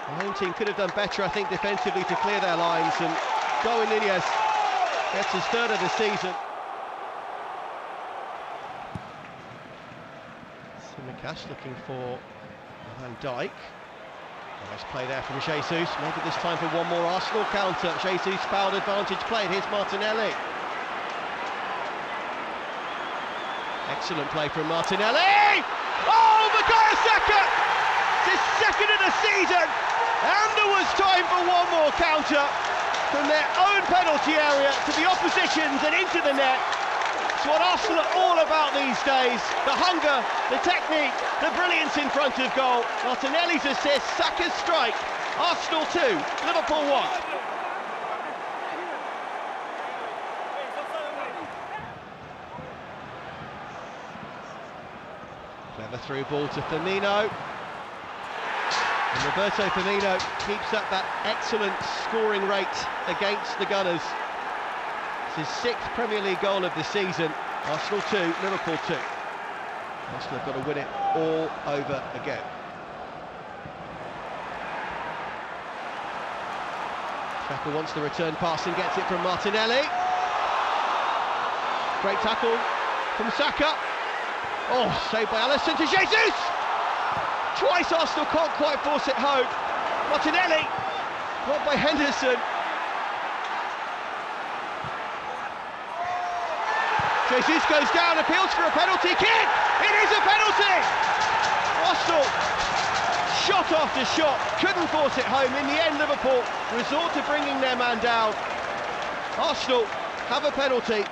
The home team could have done better, I think, defensively to clear their lines, and Darwin Núñez gets his 3rd of the season. Simicast looking for Van Dijk. Nice play there from Jesus, maybe this time for one more Arsenal counter. Jesus fouled advantage played, here's Martinelli. Excellent play from Martinelli! Oh, Bukayo Saka! It's his 2nd of the season! And there was time for one more counter from their own penalty area to the opposition's and into the net. It's what Arsenal are all about these days. The hunger, the technique, the brilliance in front of goal. Martinelli's assist, Saka's strike. Arsenal 2, Liverpool 1. Clever through ball to Firmino. And Roberto Firmino keeps up that excellent scoring rate against the Gunners. his 6th Premier League goal of the season. Arsenal 2, Liverpool 2. Arsenal have got to win it all over again. Saka wants the return pass and gets it from Martinelli. Great tackle from Saka. Oh, saved by Alisson to Jesus! Twice Arsenal can't quite force it home. Martinelli, caught by Henderson. Jesus goes down, appeals for a penalty kick. It is a penalty! Arsenal, shot after shot, couldn't force it home. In the end, Liverpool resort to bringing their man down. Arsenal have a penalty.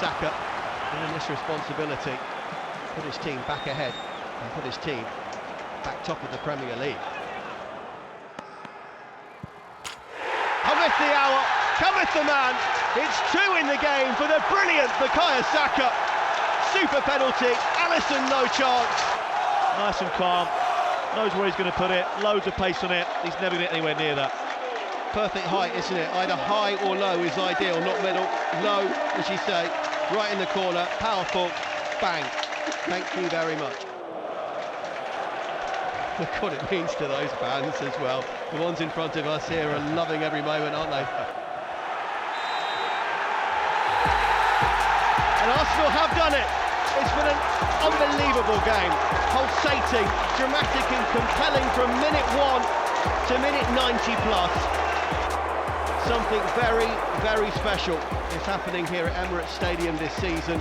Saka in this responsibility, put his team back ahead and put his team back top of the Premier League. Cometh the hour, cometh the man. It's 2 in the game for the brilliant Bukayo Saka. Super penalty, Alisson no chance. Nice and calm, knows where he's going to put it, loads of pace on it, he's never going to get anywhere near that. Perfect height, isn't it? Either high or low is ideal, not middle. Low, as you say, right in the corner, powerful, bang. Thank you very much. Look what it means to those fans as well. The ones in front of us here are loving every moment, aren't they? And Arsenal have done it. It's been an unbelievable game. Pulsating, dramatic and compelling from minute 1 to minute 90 plus. Something very, very special is happening here at Emirates Stadium this season.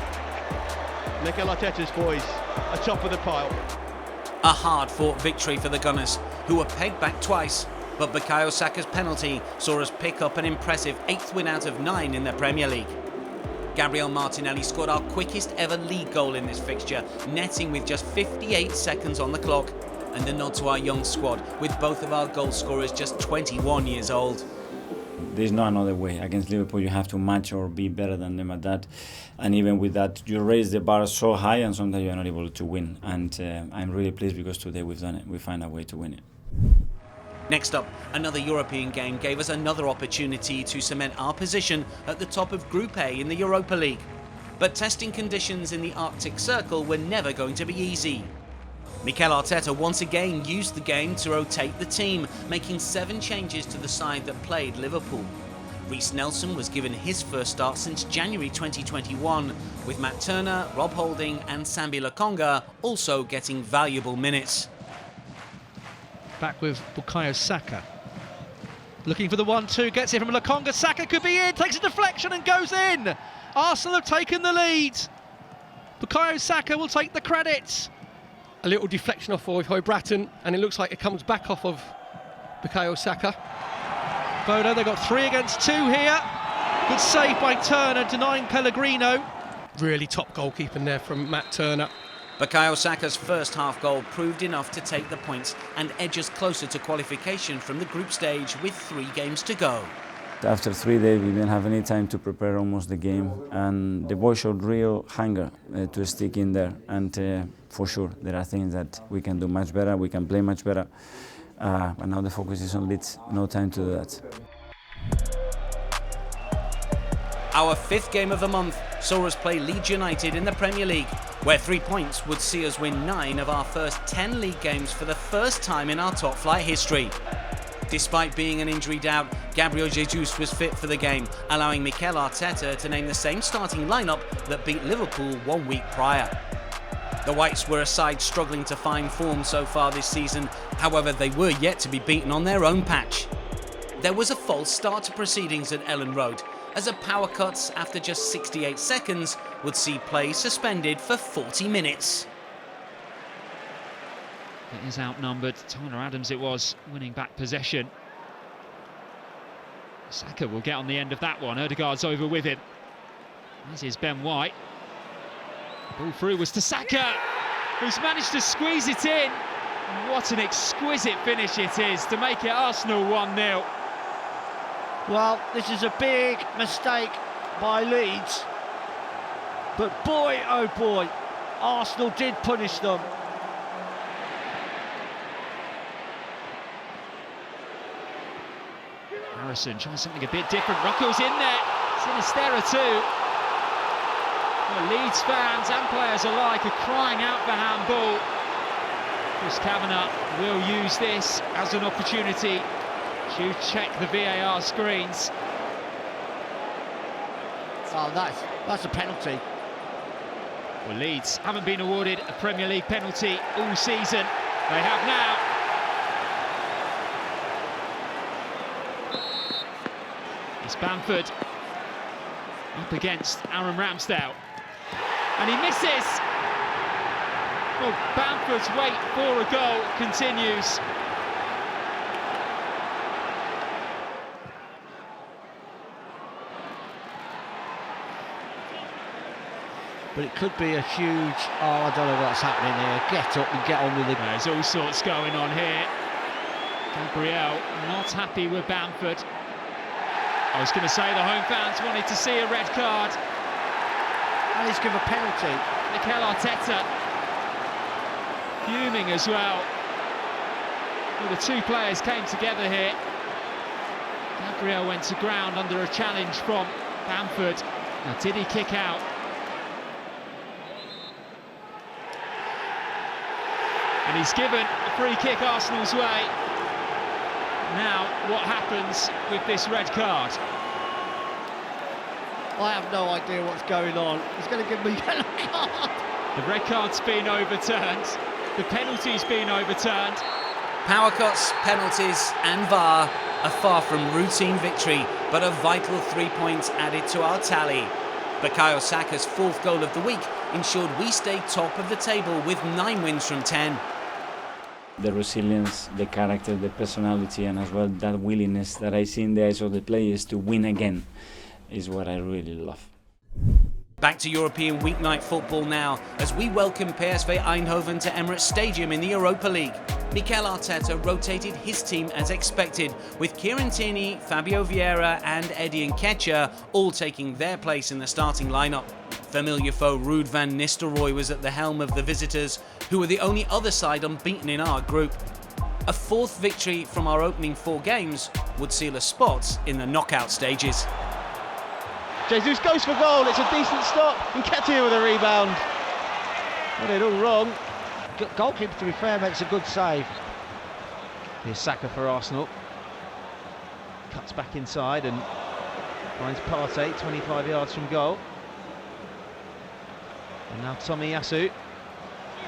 Mikel Arteta's boys atop of the pile. A hard-fought victory for the Gunners, who were pegged back twice, but Bukayo Saka's penalty saw us pick up an impressive 8th win out of 9 in the Premier League. Gabriel Martinelli scored our quickest ever league goal in this fixture, netting with just 58 seconds on the clock, and a nod to our young squad, with both of our goal scorers just 21 years old. There's no another way. Against Liverpool, you have to match or be better than them at that. And even with that, you raise the bar so high and sometimes you're not able to win. And I'm really pleased because today we've done it. We find a way to win it. Next up, another European game gave us another opportunity to cement our position at the top of Group A in the Europa League. But testing conditions in the Arctic Circle were never going to be easy. Mikel Arteta once again used the game to rotate the team, making 7 changes to the side that played Liverpool. Reiss Nelson was given his first start since January 2021, with Matt Turner, Rob Holding and Sambi Lokonga also getting valuable minutes. Back with Bukayo Saka. Looking for the 1-2, gets it from Lokonga. Saka could be in, takes a deflection and goes in. Arsenal have taken the lead. Bukayo Saka will take the credit. A little deflection off of Bratton, and it looks like it comes back off of Bukayo Saka. Bodo, they've got 3 against 2 here. Good save by Turner, denying Pellegrino. Really top goalkeeping there from Matt Turner. Bukayo Saka's first half goal proved enough to take the points and edge us closer to qualification from the group stage with 3 games to go. After 3 days, we didn't have any time to prepare almost the game, and the boys showed real hunger to stick in there. And for sure, there are things that we can do much better, we can play much better. But now the focus is on Leeds, no time to do that. Our 5th game of the month saw us play Leeds United in the Premier League, where 3 points would see us win 9 of our first 10 league games for the first time in our top flight history. Despite being an injury doubt, Gabriel Jesus was fit for the game, allowing Mikel Arteta to name the same starting lineup that beat Liverpool 1 week prior. The Whites were a side struggling to find form so far this season, however they were yet to be beaten on their own patch. There was a false start to proceedings at Ellen Road, as a power cut after just 68 seconds would see play suspended for 40 minutes. It is outnumbered. Tyler Adams it was, winning back possession. Saka will get on the end of that one. Odegaard's over with him. As is Ben White. Ball through was to Saka, who's managed to squeeze it in. What an exquisite finish it is to make it Arsenal 1-0. Well, this is a big mistake by Leeds. But boy, oh boy, Arsenal did punish them. Harrison trying something a bit different. Rocco's in there. Sinistera too. Well, Leeds fans and players alike are crying out for handball. Chris Kavanagh will use this as an opportunity to check the VAR screens. Oh, that's a penalty. Well, Leeds haven't been awarded a Premier League penalty all season. They have now. It's Bamford up against Aaron Ramsdale. And he misses! Well, Bamford's wait for a goal continues. But it could be a huge, I don't know what's happening here. Get up and get on with it. There's all sorts going on here. Gabriel not happy with Bamford. I was going to say the home fans wanted to see a red card. And he's given a penalty. Mikel Arteta fuming as well. Well, the two players came together here. Gabriel went to ground under a challenge from Bamford. Now, did he kick out? And he's given a free kick Arsenal's way. Now, what happens with this red card? I have no idea what's going on. He's going to give me a yellow card. The red card's been overturned. The penalty's been overturned. Power cuts, penalties and VAR are far from routine victory, but a vital 3 points added to our tally. Bukayo Saka's fourth goal of the week ensured we stayed top of the table with 9 wins from 10. The resilience, the character, the personality, and as well that willingness that I see in the eyes of the players to win again is what I really love. Back to European weeknight football now as we welcome PSV Eindhoven to Emirates Stadium in the Europa League. Mikel Arteta rotated his team as expected, with Kieran Tierney, Fabio Vieira and Eddie Nketiah all taking their place in the starting lineup. Familiar foe Ruud van Nistelrooy was at the helm of the visitors, who were the only other side unbeaten in our group. A fourth victory from our opening 4 games would seal a spot in the knockout stages. Jesus goes for goal, it's a decent stop, and Nketiah with a rebound. Got it all wrong. Goalkeeper, to be fair, makes a good save. Here's Saka for Arsenal. Cuts back inside and finds Partey, 25 yards from goal. And now Tomiyasu.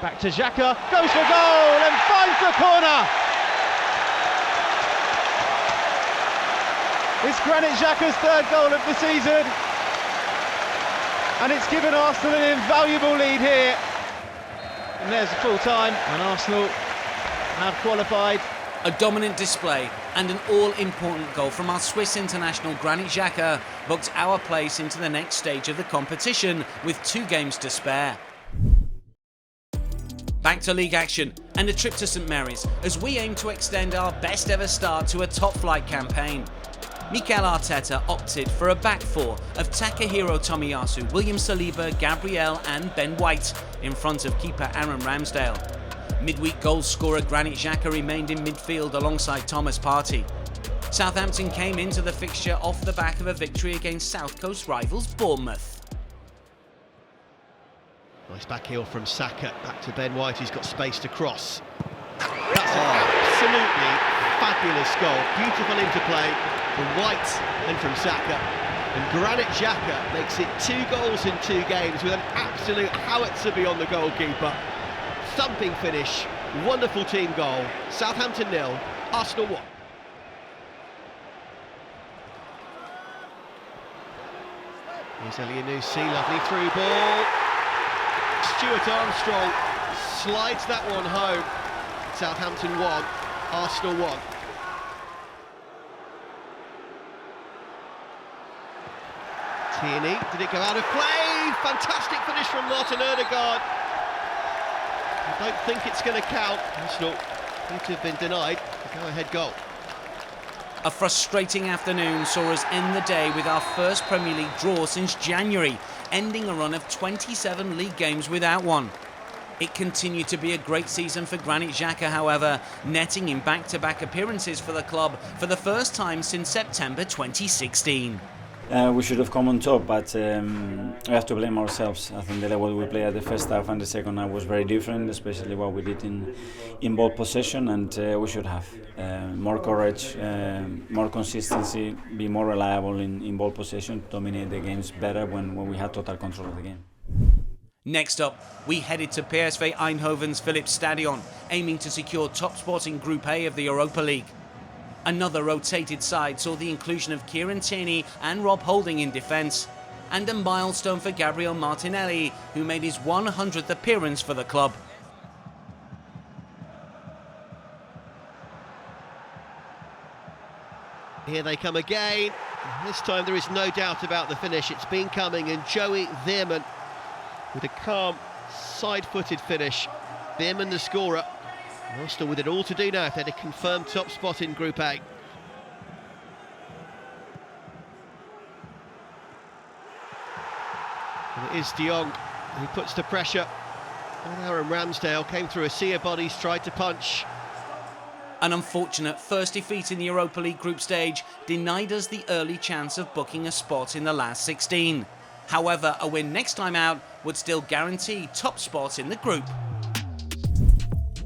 Back to Xhaka, goes for goal and finds the corner! It's Granit Xhaka's 3rd goal of the season. And it's given Arsenal an invaluable lead here. And there's the full time, and Arsenal have qualified. A dominant display and an all-important goal from our Swiss international Granit Xhaka booked our place into the next stage of the competition with 2 games to spare. Back to league action and a trip to St Mary's as we aim to extend our best ever start to a top-flight campaign. Mikel Arteta opted for a back 4 of Takehiro Tomiyasu, William Saliba, Gabriel and Ben White in front of keeper Aaron Ramsdale. Midweek goal scorer Granit Xhaka remained in midfield alongside Thomas Partey. Southampton came into the fixture off the back of a victory against South Coast rivals Bournemouth. Nice back heel from Saka, back to Ben White, he's got space to cross. That's an absolutely fabulous goal, beautiful interplay from White and from Saka. And Granit Xhaka makes it 2 goals in 2 games with an absolute howitzer beyond the goalkeeper. Thumping finish, wonderful team goal. Southampton 0, Arsenal 1. Here's Elianusi, lovely through ball. Stuart Armstrong slides that one home. Southampton 1, Arsenal 1. Tierney, did it go out of play? Fantastic finish from Martin Odegaard. I don't think it's going to count. Arsenal need to have been denied the go-ahead goal. A frustrating afternoon saw us end the day with our first Premier League draw since January, ending a run of 27 league games without one. It continued to be a great season for Granit Xhaka, however, netting in back-to-back appearances for the club for the first time since September 2016. We should have come on top, but we have to blame ourselves. I think the level we played at the first half and the second half was very different, especially what we did in ball possession, and we should have more courage, more consistency, be more reliable in ball possession, dominate the games better when we had total control of the game. Next up, we headed to PSV Eindhoven's Philips-Stadion, aiming to secure top spot in Group A of the Europa League. Another rotated side saw the inclusion of Kieran Tierney and Rob Holding in defence, and a milestone for Gabriel Martinelli, who made his 100th appearance for the club. Here they come again. This time there is no doubt about the finish. It's been coming, and Joey Veerman with a calm, side-footed finish. Veerman the scorer. Arsenal with it all to do now if they're to confirm top spot in Group A. And it is De Jong who puts the pressure on Aaron Ramsdale. Came through a sea of bodies, tried to punch. An unfortunate first defeat in the Europa League group stage denied us the early chance of booking a spot in the last 16. However, a win next time out would still guarantee top spot in the group.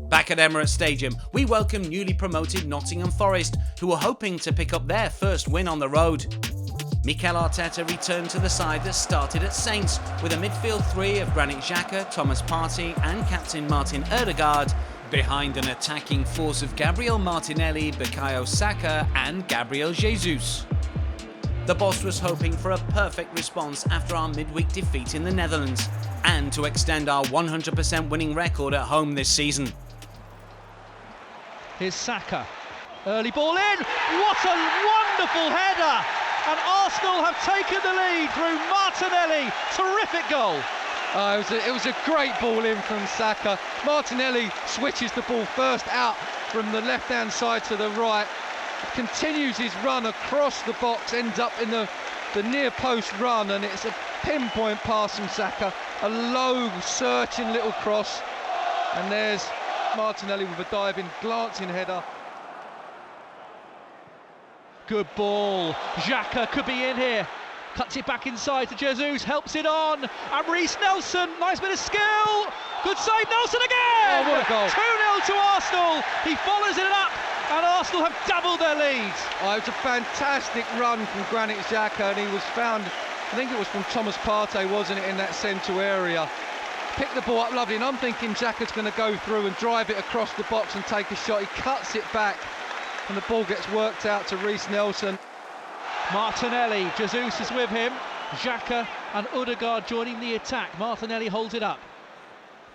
Back at Emirates Stadium, we welcome newly promoted Nottingham Forest, who were hoping to pick up their first win on the road. Mikel Arteta returned to the side that started at Saints, with a midfield three of Granit Xhaka, Thomas Partey and captain Martin Odegaard, behind an attacking force of Gabriel Martinelli, Bukayo Saka and Gabriel Jesus. The boss was hoping for a perfect response after our midweek defeat in the Netherlands, and to extend our 100% winning record at home this season. Here's Saka. Early ball in. What a wonderful header! And Arsenal have taken the lead through Martinelli. Terrific goal. It was a great ball in from Saka. Martinelli switches the ball first out from the left-hand side to the right. Continues his run across the box, ends up in the near post run, and it's a pinpoint pass from Saka. A low, searching little cross. And there's Martinelli with a diving, glancing header. Good ball. Xhaka could be in here. Cuts it back inside to Jesus, helps it on. And Reiss Nelson, nice bit of skill. Good save, Nelson again! Oh, what a goal. 2-0 to Arsenal. He follows it up, and Arsenal have doubled their lead. Oh, it was a fantastic run from Granit Xhaka, and he was found, I think it was from Thomas Partey, wasn't it, in that central area. Picked the ball up lovely, and I'm thinking Xhaka's going to go through and drive it across the box and take a shot. He cuts it back, and the ball gets worked out to Reiss Nelson. Martinelli, Jesus is with him. Xhaka and Odegaard joining the attack. Martinelli holds it up.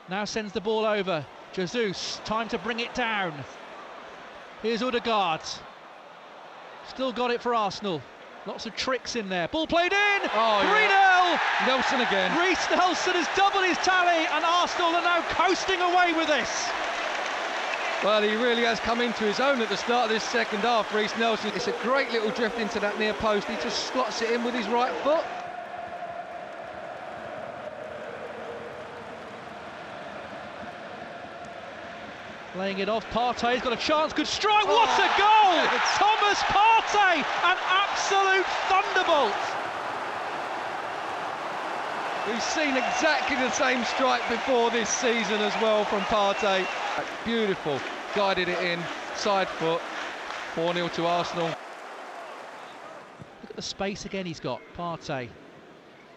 Now sends the ball over. Jesus, time to bring it down. Here's Odegaard. Still got it for Arsenal. Lots of tricks in there. Ball played in. 3-0. Yeah. Nelson again. Reiss Nelson has doubled his tally, and Arsenal are now coasting away with this. Well, he really has come into his own at the start of this second half, Reiss Nelson. It's a great little drift into that near post. He just slots it in with his right foot. Laying it off, Partey's got a chance, good strike, what a goal! Thomas Partey, an absolute thunderbolt! We've seen exactly the same strike before this season as well from Partey. Beautiful, guided it in, side foot, 4-0 to Arsenal. Look at the space again he's got, Partey.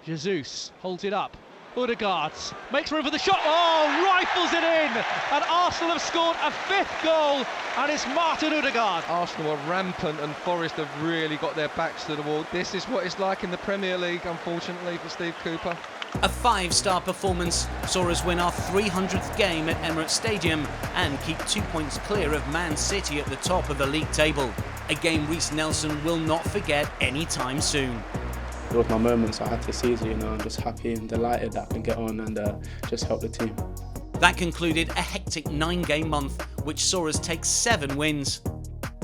Jesus holds it up. Odegaard makes room for the shot, rifles it in, and Arsenal have scored a fifth goal, and it's Martin Odegaard. Arsenal are rampant, and Forest have really got their backs to the wall. This is what it's like in the Premier League, unfortunately, for Steve Cooper. A 5-star performance saw us win our 300th game at Emirates Stadium and keep 2 points clear of Man City at the top of the league table. A game Reiss Nelson will not forget anytime soon. It was my moment, so I had to seize it, I'm just happy and delighted that I can get on and just help the team. That concluded a hectic 9-game month, which saw us take 7 wins.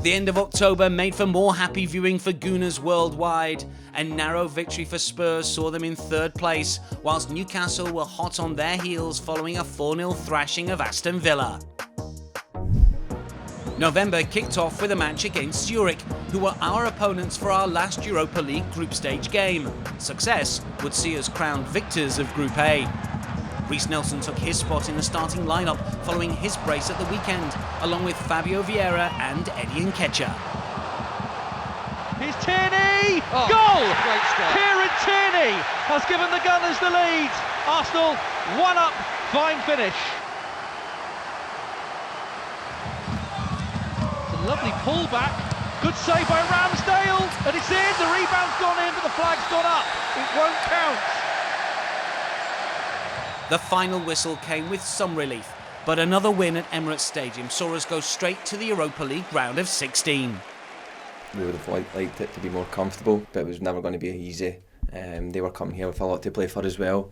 The end of October made for more happy viewing for Gooners worldwide. A narrow victory for Spurs saw them in third place, whilst Newcastle were hot on their heels following a 4-0 thrashing of Aston Villa. November kicked off with a match against Zurich, who were our opponents for our last Europa League group stage game. Success would see us crowned victors of Group A. Reiss Nelson took his spot in the starting lineup following his brace at the weekend, along with Fabio Vieira and Eddie Nketiah. Here's Tierney! Oh, goal! Great start. Kieran Tierney has given the Gunners the lead. Arsenal 1 up, fine finish. It's a lovely pullback. Good save by Ramsdale, and it's in. The rebound's gone in, but the flag's gone up. It won't count. The final whistle came with some relief, but another win at Emirates Stadium saw us go straight to the Europa League round of 16. We would have liked it to be more comfortable, but it was never going to be easy. They were coming here with a lot to play for as well,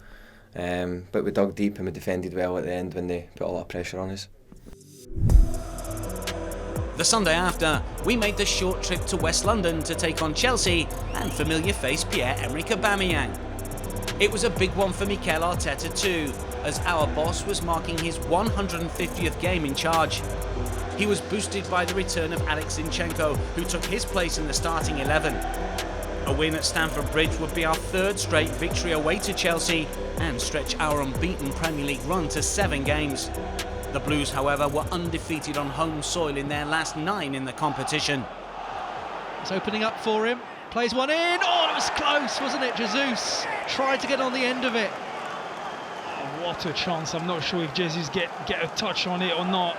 but we dug deep and we defended well at the end when they put a lot of pressure on us. The Sunday after, we made the short trip to West London to take on Chelsea and familiar face Pierre-Emerick Aubameyang. It was a big one for Mikel Arteta too, as our boss was marking his 150th game in charge. He was boosted by the return of Alex Zinchenko, who took his place in the starting 11. A win at Stamford Bridge would be our third straight victory away to Chelsea and stretch our unbeaten Premier League run to 7 games. The Blues, however, were undefeated on home soil in their last 9 in the competition. It's opening up for him. Plays one in. Oh, it was close, wasn't it? Jesus tried to get on the end of it. Oh, what a chance. I'm not sure if Jesus get a touch on it or not.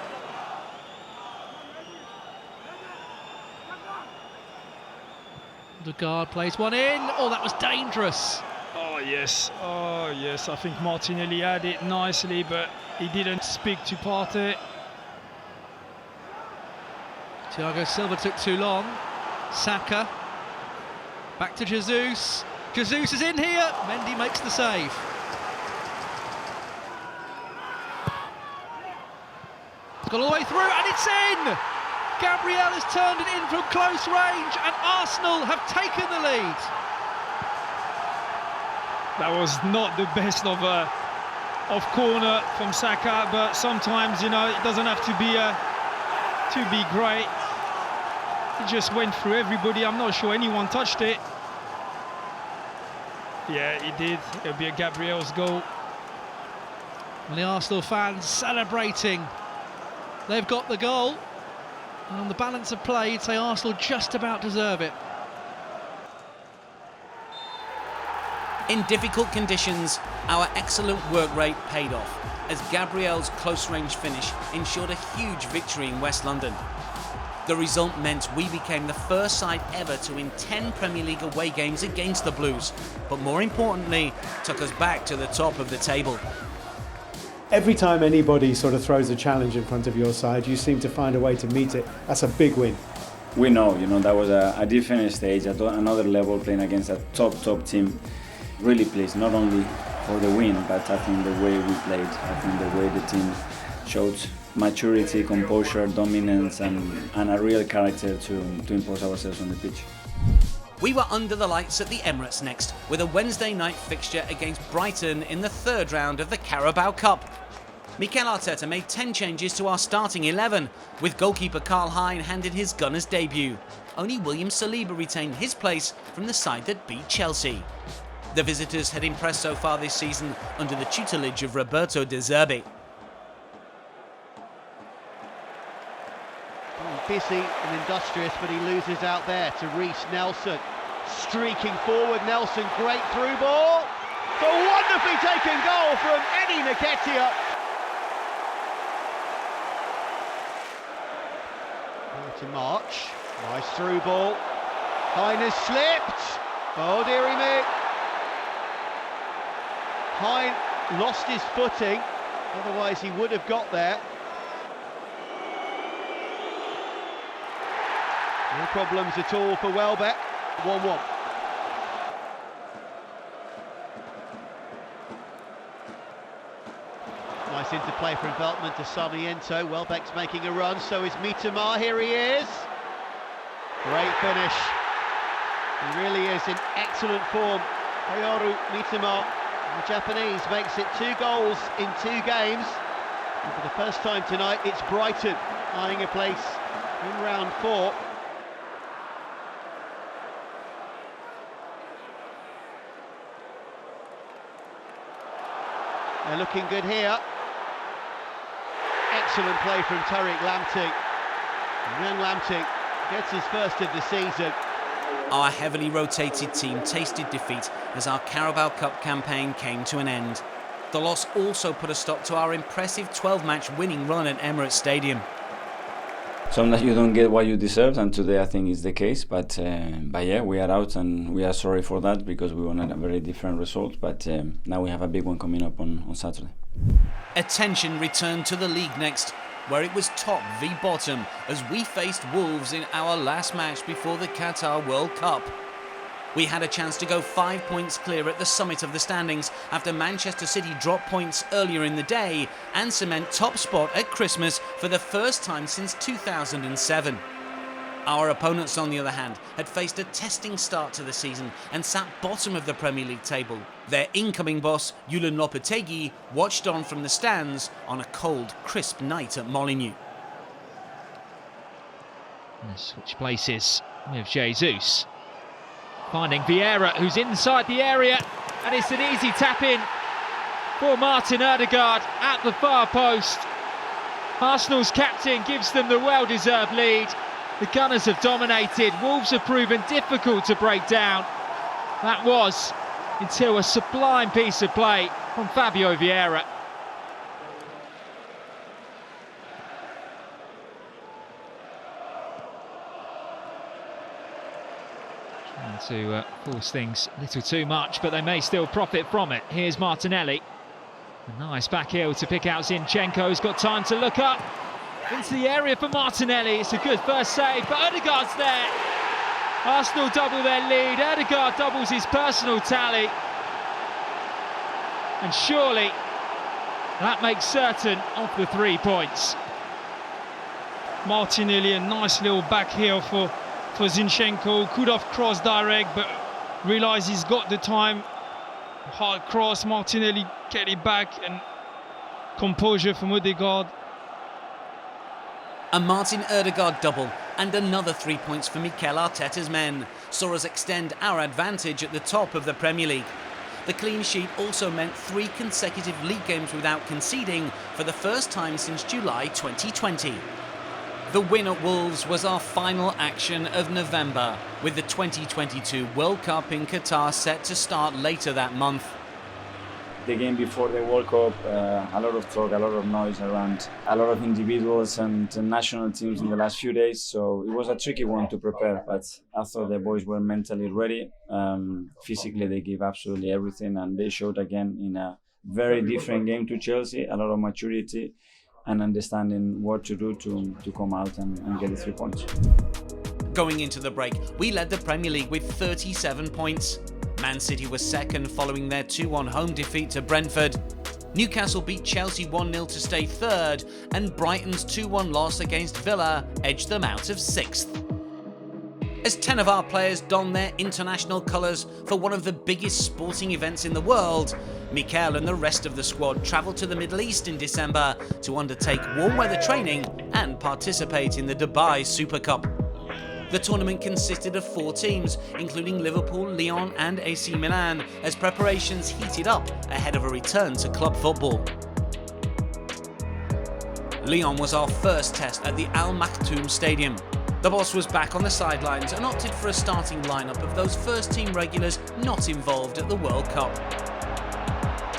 Odegaard plays one in. Oh, that was dangerous. Oh, yes. Oh, yes. I think Martinelli had it nicely, but he didn't speak to Partey. Thiago Silva took too long. Saka. Back to Jesus. Jesus is in here. Mendy makes the save. It's gone all the way through and it's in! Gabriel has turned it in from close range and Arsenal have taken the lead. That was not the best of corner from Saka, but sometimes, you know, it doesn't have to be great. It just went through everybody. I'm not sure anyone touched it. Yeah, he did. It'll be a Gabriel's goal. And the Arsenal fans celebrating. They've got the goal. And on the balance of play, you'd say Arsenal just about deserve it. In difficult conditions, our excellent work rate paid off, as Gabriel's close-range finish ensured a huge victory in West London. The result meant we became the first side ever to win 10 Premier League away games against the Blues, but more importantly, took us back to the top of the table. Every time anybody sort of throws a challenge in front of your side, you seem to find a way to meet it. That's a big win. We know, that was a different stage, another level, playing against a top team. Really pleased, not only for the win, but I think the way we played. I think the way the team showed maturity, composure, dominance, and a real character to impose ourselves on the pitch. We were under the lights at the Emirates next, with a Wednesday night fixture against Brighton in the third round of the Carabao Cup. Mikel Arteta made 10 changes to our starting 11, with goalkeeper Karl Hein handed his Gunners debut. Only William Saliba retained his place from the side that beat Chelsea. The visitors had impressed so far this season under the tutelage of Roberto De Zerbi. Busy and industrious, but he loses out there to Reiss Nelson. Streaking forward, Nelson, great through ball. The wonderfully taken goal from Eddie Nketiah. To March, nice through ball. Hein has slipped. Oh dearie me. Hein lost his footing, otherwise he would have got there. No problems at all for Welbeck. 1-1. Nice interplay from Veltman to Sarmiento. Welbeck's making a run, so is Miedema. Here he is. Great finish. He really is in excellent form. Takehiro Tomiyasu, the Japanese, makes it 2 goals in 2 games. And for the first time tonight, it's Brighton eyeing a place in round 4. They're looking good here. Excellent play from Tariq Lamptey. And young Lamptey gets his first of the season. Our heavily rotated team tasted defeat as our Carabao Cup campaign came to an end. The loss also put a stop to our impressive 12-match winning run at Emirates Stadium. Sometimes you don't get what you deserve, and today I think is the case. But yeah, we are out, and we are sorry for that because we wanted a very different result. But now we have a big one coming up on Saturday. Attention returned to the league next, where it was top v bottom as we faced Wolves in our last match before the Qatar World Cup. We had a chance to go 5 points clear at the summit of the standings after Manchester City dropped points earlier in the day and cement top spot at Christmas for the first time since 2007. Our opponents, on the other hand, had faced a testing start to the season and sat bottom of the Premier League table. Their incoming boss, Julen Lopetegui, watched on from the stands on a cold, crisp night at Molineux. Switch places with Jesus. Finding Vieira, who's inside the area, and it's an easy tap in for Martin Odegaard at the far post. Arsenal's captain gives them the well-deserved lead. The Gunners have dominated. Wolves have proven difficult to break down. That was until a sublime piece of play from Fabio Vieira. To force things a little too much, but they may still profit from it. Here's Martinelli. A nice back heel to pick out Zinchenko, who's got time to look up into the area for Martinelli. It's a good first save, but Odegaard's there. Arsenal double their lead. Odegaard doubles his personal tally. And surely that makes certain of the 3 points. Martinelli, a nice little back heel for Zinchenko. Could have crossed direct, but realised he's got the time. Hard cross, Martinelli get it back, and composure from Odegaard. A Martin Odegaard double and another 3 points for Mikel Arteta's men saw us extend our advantage at the top of the Premier League. The clean sheet also meant 3 consecutive league games without conceding for the first time since July 2020. The win at Wolves was our final action of November, with the 2022 World Cup in Qatar set to start later that month. The game before the World Cup, a lot of talk, a lot of noise around a lot of individuals and national teams in the last few days, so it was a tricky one to prepare, but I thought the boys were mentally ready. Physically they gave absolutely everything, and they showed again in a very different game to Chelsea, a lot of maturity and understanding what to do to come out and get the 3 points. Going into the break, we led the Premier League with 37 points. Man City was second following their 2-1 home defeat to Brentford. Newcastle beat Chelsea 1-0 to stay third, and Brighton's 2-1 loss against Villa edged them out of 6th. As 10 of our players don their international colours for one of the biggest sporting events in the world, Mikel and the rest of the squad travelled to the Middle East in December to undertake warm weather training and participate in the Dubai Super Cup. The tournament consisted of 4 teams, including Liverpool, Lyon and AC Milan, as preparations heated up ahead of a return to club football. Lyon was our first test at the Al Maktoum Stadium. The boss was back on the sidelines and opted for a starting lineup of those first-team regulars not involved at the World Cup.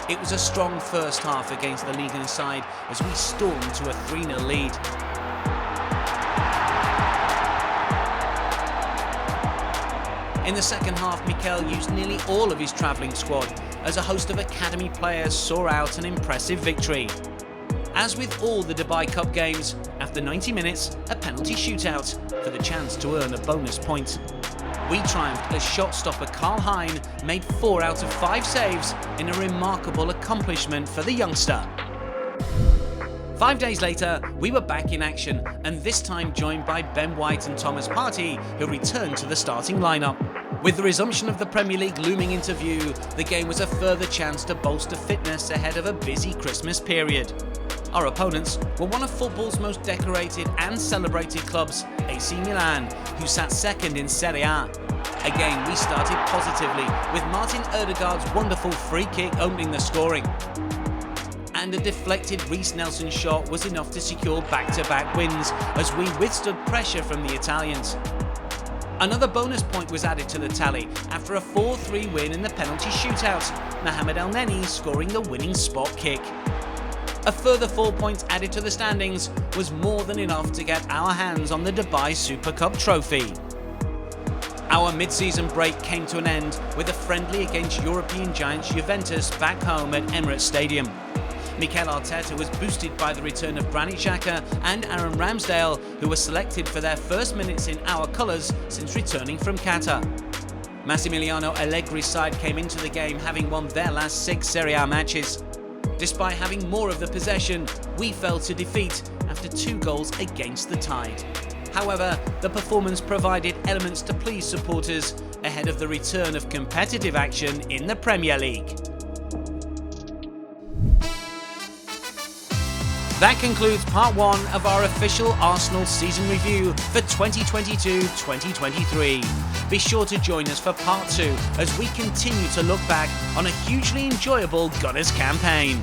It was a strong first half against the Liga side as we stormed to a 3-0 lead. In the second half, Mikel used nearly all of his travelling squad as a host of academy players saw out an impressive victory. As with all the Dubai Cup games, after 90 minutes, a penalty shootout for the chance to earn a bonus point. We triumphed as shot stopper Karl Hein made 4 out of 5 saves in a remarkable accomplishment for the youngster. 5 days later, we were back in action, and this time joined by Ben White and Thomas Partey, who returned to the starting lineup. With the resumption of the Premier League looming into view, the game was a further chance to bolster fitness ahead of a busy Christmas period. Our opponents were one of football's most decorated and celebrated clubs, AC Milan, who sat second in Serie A. Again, we started positively, with Martin Odegaard's wonderful free kick opening the scoring. And a deflected Reiss Nelson shot was enough to secure back-to-back wins as we withstood pressure from the Italians. Another bonus point was added to the tally after a 4-3 win in the penalty shootout, Mohamed El Neni scoring the winning spot kick. A further 4 points added to the standings was more than enough to get our hands on the Dubai Super Cup trophy. Our mid-season break came to an end with a friendly against European giants Juventus back home at Emirates Stadium. Mikel Arteta was boosted by the return of Granit Xhaka and Aaron Ramsdale, who were selected for their first minutes in our colours since returning from Qatar. Massimiliano Allegri's side came into the game having won their last 6 Serie A matches. Despite having more of the possession, we fell to defeat after 2 goals against the tide. However, the performance provided elements to please supporters ahead of the return of competitive action in the Premier League. That concludes part 1 of our official Arsenal season review for 2022-2023. Be sure to join us for part 2 as we continue to look back on a hugely enjoyable Gunners campaign.